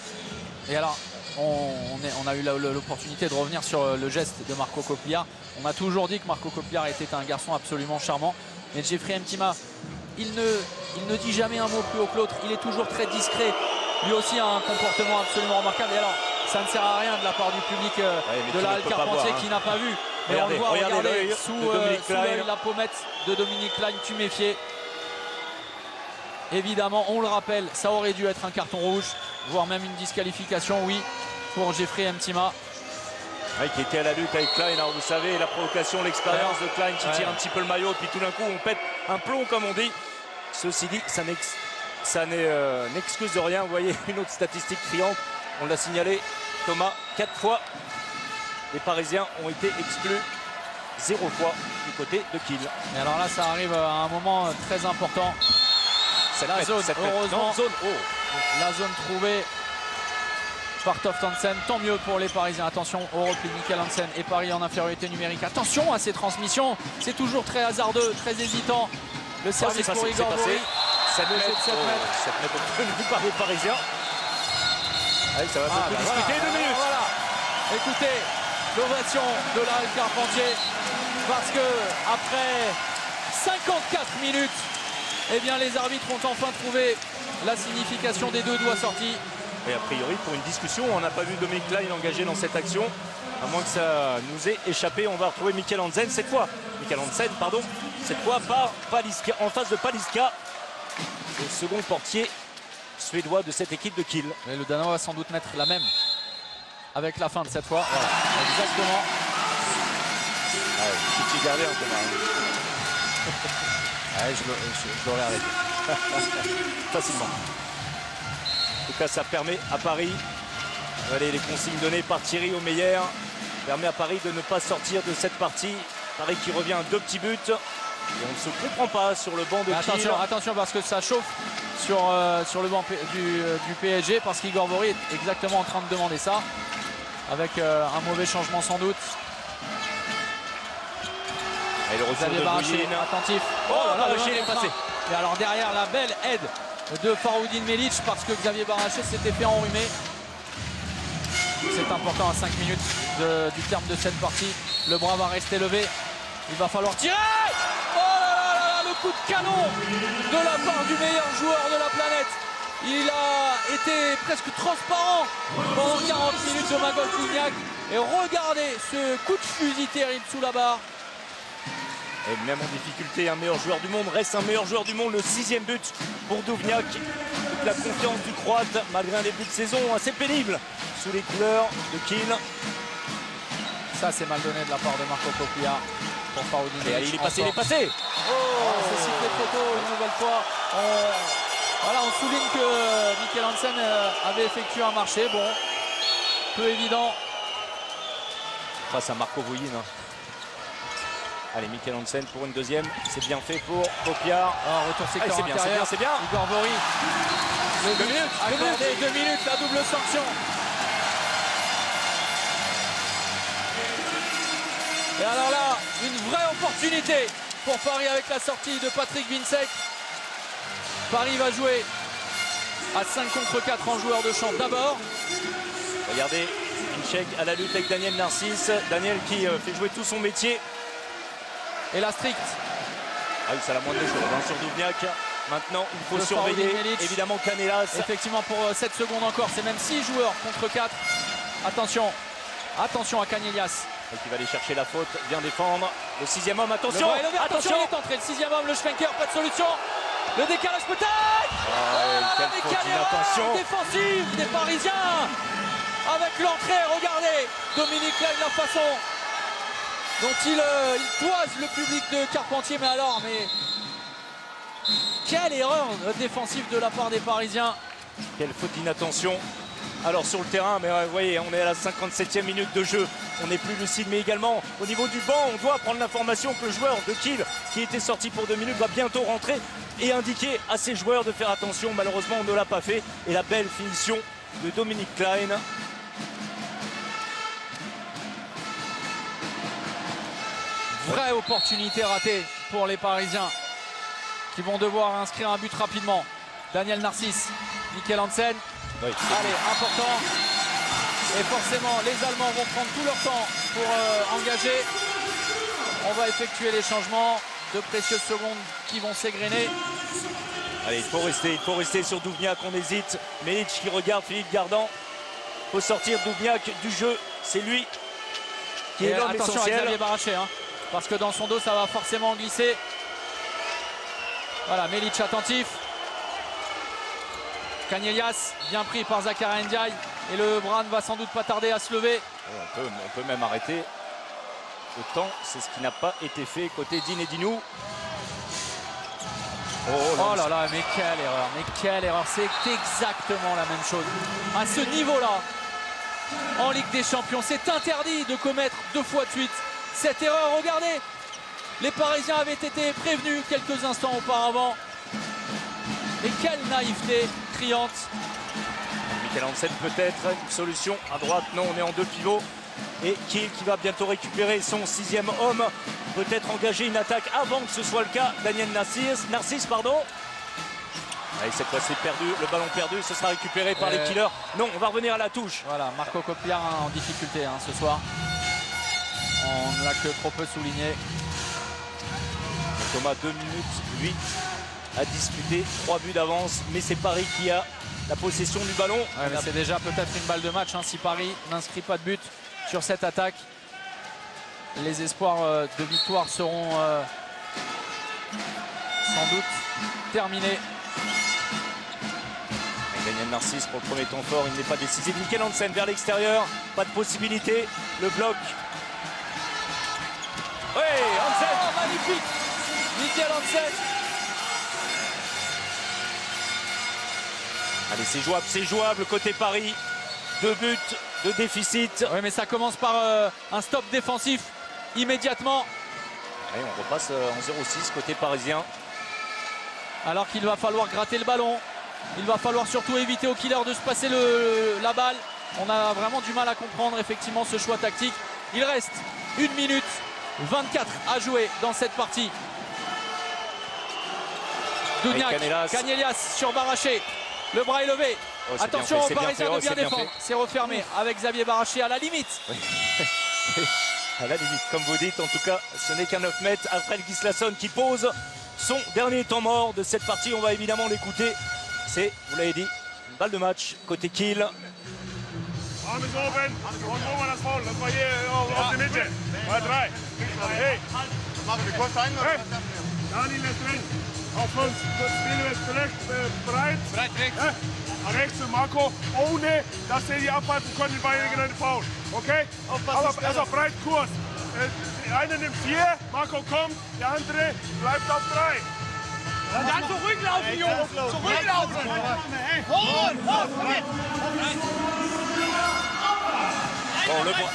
Et alors, on a eu l'opportunité de revenir sur le geste de Marco Coplia. On a toujours dit que Marco Coplia était un garçon absolument charmant. Mais Jeffrey Intima, il ne dit jamais un mot plus haut que l'autre. Il est toujours très discret. Lui aussi a un comportement absolument remarquable. Et alors, ça ne sert à rien de la part du public de la Halle Carpentier qui n'a pas vu. Mais on le voit, regardez, sous l'œil, la pommette de Dominique Klein tuméfié. Évidemment, on le rappelle, ça aurait dû être un carton rouge, voire même une disqualification, oui, pour Jeffrey Intima. Oui, qui était à la lutte avec Klein. Alors, vous savez, la provocation, l'expérience de Klein qui tire un petit peu le maillot. Et puis tout d'un coup, on pète un plomb, comme on dit. Ceci dit, ça n'excuse rien. Vous voyez, une autre statistique criante. On l'a signalé, Thomas, 4 fois. Les Parisiens ont été exclus 0 fois du côté de Kiel. Et alors là, ça arrive à un moment très important. La zone, heureusement, la zone trouvée par Toft Hansen. Tant mieux pour les Parisiens. Attention au repli de Michael Hansen et Paris en infériorité numérique. Attention à ces transmissions. C'est toujours très hasardeux, très hésitant. Le service pour Igor Bori. 7 mètres obtenu par les Parisiens. Allez, ça va beaucoup discuter. 2 minutes. Voilà. Écoutez, l'ovation de la Halle Carpentier. Parce que après 54 minutes, eh bien, les arbitres ont enfin trouvé la signification des 2 doigts sortis. Et a priori, pour une discussion, on n'a pas vu Dominique Klein engagé dans cette action. À moins que ça nous ait échappé, on va retrouver Michael Hansen cette fois. Cette fois par Paliska, en face de Paliska, le second portier suédois de cette équipe de Kiel. Et le Danois va sans doute mettre la même avec la fin de cette fois. Voilà, exactement. Petit gardien, Thomas. Je l'aurais arrêté. Facilement. En tout cas, ça permet à Paris Allez, les consignes données par Thierry Omeyer permet à Paris de ne pas sortir de cette partie. Paris qui revient à 2 petits buts. Et on ne se comprend pas sur le banc de Kiel. Attention parce que ça chauffe sur le banc du PSG, parce qu'Igor Vori est exactement en train de demander ça, avec un mauvais changement sans doute. Et le retour de Bouyin. Attentif. Oh là là, il est passé. Et alors derrière, la belle aide de Faroudine Melic, parce que Xavier Baraché s'était fait enrhumer. C'est important à 5 minutes du terme de cette partie. Le bras va rester levé. Il va falloir tirer. Oh là là, le coup de canon de la part du meilleur joueur de la planète. Il a été presque transparent pendant 40 minutes de Magol Duvniak. Et regardez ce coup de fusil terrible sous la barre. Et même en difficulté, un meilleur joueur du monde reste un meilleur joueur du monde. Le 6e but pour Duvniak. Toute la confiance du Croate, malgré un début de saison assez pénible sous les couleurs de Kiel. Ça, c'est mal donné de la part de Marco Coplia pour Faroudine. Et allez, il est passé, il est passé. C'est sifflé trop tôt une nouvelle fois. Voilà, on souligne que Mikkel Hansen avait effectué un marché. Bon, peu évident. Face à Marco Bouyin. Allez, Mikkel Hansen pour une deuxième. C'est bien fait pour Kopiar. Retour secteur c'est bien, c'est bien, c'est bien. Igor Vori. 2 minutes. Accordé 2 minutes, la double sanction. Et alors là, une vraie opportunité pour Paris avec la sortie de Patrick Vinsek. Paris va jouer à 5 contre 4 en joueur de champ d'abord. Regardez, Vinsek à la lutte avec Daniel Narcisse. Daniel qui fait jouer tout son métier. Et la stricte. Ah oui, c'est la moindre des choses sur Duvniak. Maintenant, il faut surveiller évidemment Canellas. Effectivement, pour 7 secondes encore, c'est même 6 joueurs contre 4. Attention, attention à Canellas. Et qui va aller chercher la faute, bien défendre. Le 6e homme, attention, attention, il est entré. Le 6e homme, le Schwenker, pas de solution. Le décalage peut-être. Quelle faute d'inattention défensive des Parisiens. Avec l'entrée, regardez Dominique Klein, la façon dont il toise le public de Carpentier. Mais alors, quelle erreur défensive de la part des Parisiens. Quelle faute d'inattention. Alors sur le terrain, mais vous voyez, on est à la 57e minute de jeu. On n'est plus lucide, mais également au niveau du banc, on doit prendre l'information que le joueur de Kiel, qui était sorti pour 2 minutes, va bientôt rentrer et indiquer à ses joueurs de faire attention. Malheureusement, on ne l'a pas fait. Et la belle finition de Dominique Klein. Vraie opportunité ratée pour les Parisiens, qui vont devoir inscrire un but rapidement. Daniel Narcisse, Mikkel Hansen. Oui, allez, important. Et forcément, les Allemands vont prendre tout leur temps pour engager. On va effectuer les changements. De précieuses secondes qui vont s'égrener. Allez, il faut rester sur Duvniak, on hésite. Melic qui regarde Philippe Gardan. Il faut sortir Duvniak du jeu. C'est lui qui est l'homme essentiel. Attention à Xavier Baraché, parce que dans son dos, ça va forcément glisser. Voilà, Melic attentif. Canellas, bien pris par Zakaria Ndiaye. Et le Bran va sans doute pas tarder à se lever. On peut même arrêter le temps. C'est ce qui n'a pas été fait côté Dinedinou. Oh là là, mais quelle erreur. C'est exactement la même chose. À ce niveau-là, en Ligue des Champions, c'est interdit de commettre 2 fois de suite cette erreur. Regardez, les Parisiens avaient été prévenus quelques instants auparavant. Et quelle naïveté criante. Mikkel Hansen peut-être une solution à droite. Non, on est en 2 pivots. Et Kiel qui va bientôt récupérer son 6e homme. Peut-être engager une attaque avant que ce soit le cas. Daniel Narcisse, pardon. Allez, cette fois c'est perdu, le ballon perdu, ce sera récupéré par les killers. Non, on va revenir à la touche. Voilà, Marco Kopiar en difficulté ce soir. On ne l'a que trop peu souligné. Thomas, 2 minutes 8 à disputer, 3 buts d'avance, mais c'est Paris qui a la possession du ballon. Ouais, c'est déjà peut-être une balle de match si Paris n'inscrit pas de but sur cette attaque. Les espoirs de victoire seront sans doute terminés. Daniel Narcisse pour le premier temps fort, il n'est pas décisif. Mikkel Hansen vers l'extérieur, pas de possibilité. Le bloc. Oui, Hansen. Oh, magnifique, Mikkel Hansen. Allez, c'est jouable côté Paris. 2 buts de déficit. Oui, mais ça commence par un stop défensif immédiatement. Et on repasse en 0-6 côté parisien. Alors qu'il va falloir gratter le ballon. Il va falloir surtout éviter au killer de se passer la balle. On a vraiment du mal à comprendre effectivement ce choix tactique. Il reste 1 minute 24 à jouer dans cette partie. Doudniak, Canellas sur Baraché. Le bras est levé. Oh, attention aux Parisiens de bien fait. défendre. C'est refermé avec Xavier Baraché à la limite. Oui. À la limite, comme vous dites, en tout cas, ce n'est qu'un 9 mètres. Alfred Gislason qui pose son dernier temps mort de cette partie. On va évidemment l'écouter. C'est, vous l'avez dit, une balle de match côté Kiel. Arm is open. One more das Foul. Das war hier auf der Mitte. 2-3. Hey. Hey. Daniel ist drin. Auf uns. Das Spiel ist rechts, breit. Breit rechts. Rechts und Marco, ohne dass sie die abhalten konnten bei irgendeinem Foul. Okay? Aber also breit Kurs. Der eine nimmt 4, Marco kommt, der andere bleibt auf 3. Dann zurücklaufen, Jungs. Zurücklaufen. Holen. Bon, le bras.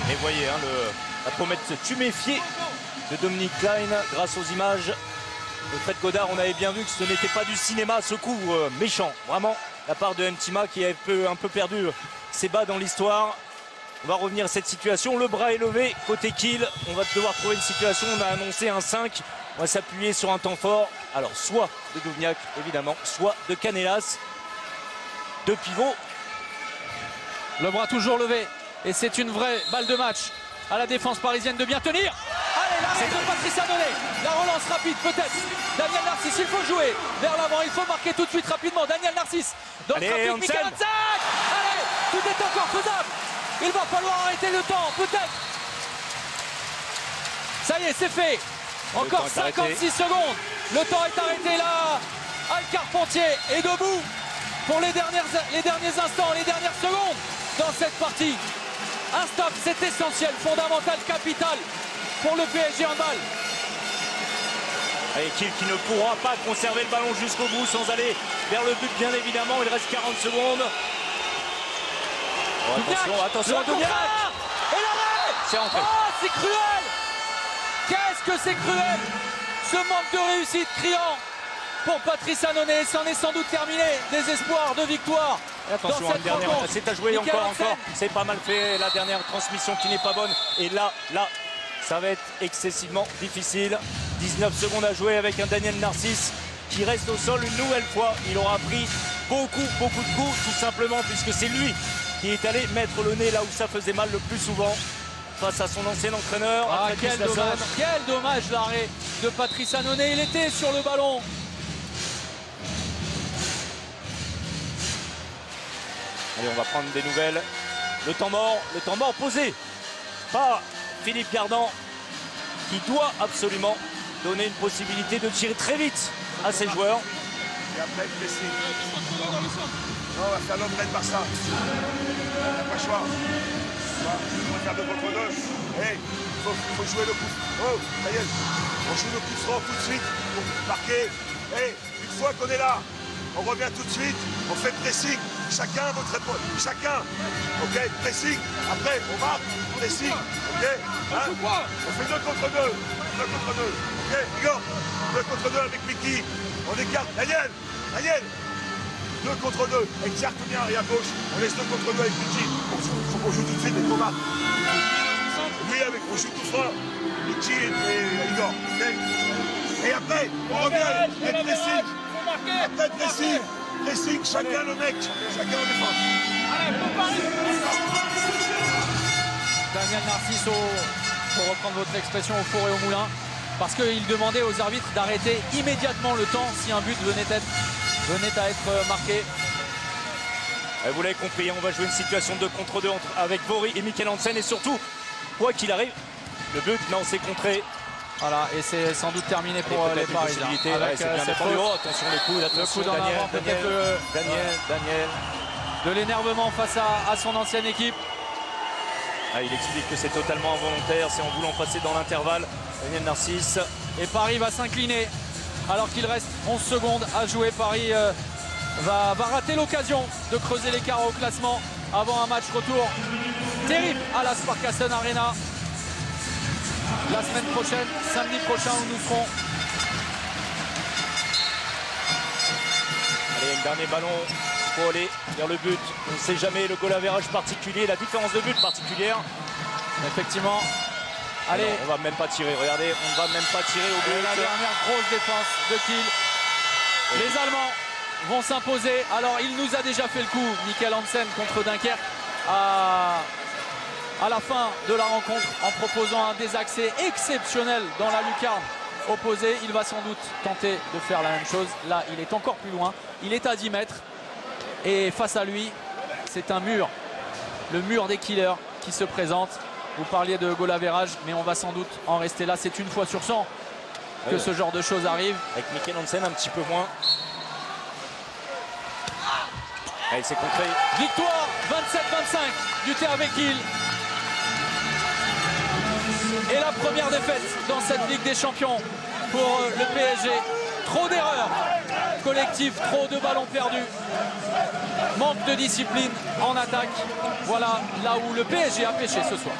Et voyez, hein, la pommette tuméfiée de Dominique Klein grâce aux images de Fred Godard. On avait bien vu que ce n'était pas du cinéma, ce coup méchant, vraiment, la part de Ntima qui a un peu perdu ses bas dans l'histoire. On va revenir à cette situation, le bras est levé côté Kiel. On va devoir trouver une situation, on a annoncé un 5. On va s'appuyer sur un temps fort, alors soit de Doudniak évidemment, soit de Canellas. 2 pivots. Le bras toujours levé. Et c'est une vraie balle de match à la défense parisienne de bien tenir. Allez, l'arrêt de Patrice Annonay. La relance rapide peut-être. Daniel Narcisse, il faut jouer vers l'avant. Il faut marquer tout de suite rapidement. Daniel Narcisse. Dans le trafic, Michael Hansen. Allez, tout est encore faisable. Il va falloir arrêter le temps, peut-être. Ça y est, c'est fait. Encore 56 secondes. Le temps est arrêté là. Al Carpentier est debout pour les derniers instants, les dernières secondes dans cette partie. Un stop, c'est essentiel, fondamental, capital pour le PSG Handball. Et Kiel qui ne pourra pas conserver le ballon jusqu'au bout sans aller vers le but, bien évidemment. Il reste 40 secondes. Oh, attention à Doudniak. Et l'arrêt. C'est rentré. Oh, c'est cruel. Qu'est-ce que c'est cruel. Ce manque de réussite criant pour Patrice Annonay. C'en est sans doute terminé. Des espoirs de victoire. Et attention, une dernière, c'est à jouer encore. C'est pas mal fait. La dernière transmission qui n'est pas bonne. Et là, ça va être excessivement difficile. 19 secondes à jouer avec un Daniel Narcisse qui reste au sol une nouvelle fois. Il aura pris beaucoup de coups, tout simplement, puisque c'est lui qui est allé mettre le nez là où ça faisait mal le plus souvent face à son ancien entraîneur. Ah, quel dommage l'arrêt de Patrice Annonay. Il était sur le ballon. Allez, on va prendre des nouvelles. Le temps mort posé par Philippe Gardan qui doit absolument donner une possibilité de tirer très vite à ses joueurs. Et après, le pressing. Non, on va faire l'homme par ça. On n'a pas le choix. On va faire 2 contre 2. Hey, il faut jouer le coup. Oh, ça y est. On joue le coup franc tout de suite pour marquer. Hey, une fois qu'on est là, on revient tout de suite. On fait le pressing. Chacun votre épaule. Chacun. Ok, pressing. Après, on marque. Pressing. Ok. Hein? On fait 2 contre 2. 2 contre 2. Ok, Igor. 2 contre 2 avec Mickey. On écarte. Daniel. 2 contre 2. Écarte bien et à gauche. On laisse 2 contre 2 avec Mickey. Il faut qu'on joue tout de suite et qu'on marque. Oui, on joue tout ça. Mickey et Igor. Okay. Et après, on revient. Et pressing. Après, pressing. Pressing. Chacun le mec. Chacun en défense. Daniel Narcisse, pour reprendre votre expression, au four et au moulin, parce qu'il demandait aux arbitres d'arrêter immédiatement le temps si un but venait à être marqué. Vous l'avez compris, on va jouer une situation de 2 contre 2 avec Vori et Michael Hansen. Et surtout, quoi qu'il arrive, le but, non, c'est contré. Voilà, et c'est sans doute terminé pour les Parisiens. Avec c'est bien défendu. Oh, attention les coups, attention Daniel. De l'énervement face à son ancienne équipe. Ah, il explique que c'est totalement involontaire, c'est en voulant passer dans l'intervalle. Daniel Narcisse. Et Paris va s'incliner alors qu'il reste 11 secondes à jouer. Paris va rater l'occasion de creuser l'écart au classement avant un match retour terrible à la Sparkassen Arena la semaine prochaine, samedi prochain où nous serons. Allez, un dernier ballon pour aller vers le but. On ne sait jamais le goal average particulier, la différence de but particulière. Effectivement. Allez, non, on va même pas tirer, regardez, on ne va même pas tirer au but. La dernière grosse défense de Kiel. Oui. Les Allemands vont s'imposer. Alors, il nous a déjà fait le coup, Mikkel Hansen contre Dunkerque, à la fin de la rencontre, en proposant un désaxé exceptionnel dans la lucarne opposée. Il va sans doute tenter de faire la même chose. Là, il est encore plus loin. Il est à 10 mètres. Et face à lui, c'est un mur. Le mur des killers qui se présente. Vous parliez de goal average, mais on va sans doute en rester là. C'est une fois sur 100 que ce genre de choses arrive. Avec Mikkel Hansen un petit peu moins. Allez, c'est concret. Victoire 27-25 du THW Kiel. Et la première défaite dans cette Ligue des Champions pour le PSG. Trop d'erreurs collectives, trop de ballons perdus. Manque de discipline en attaque. Voilà là où le PSG a pêché ce soir.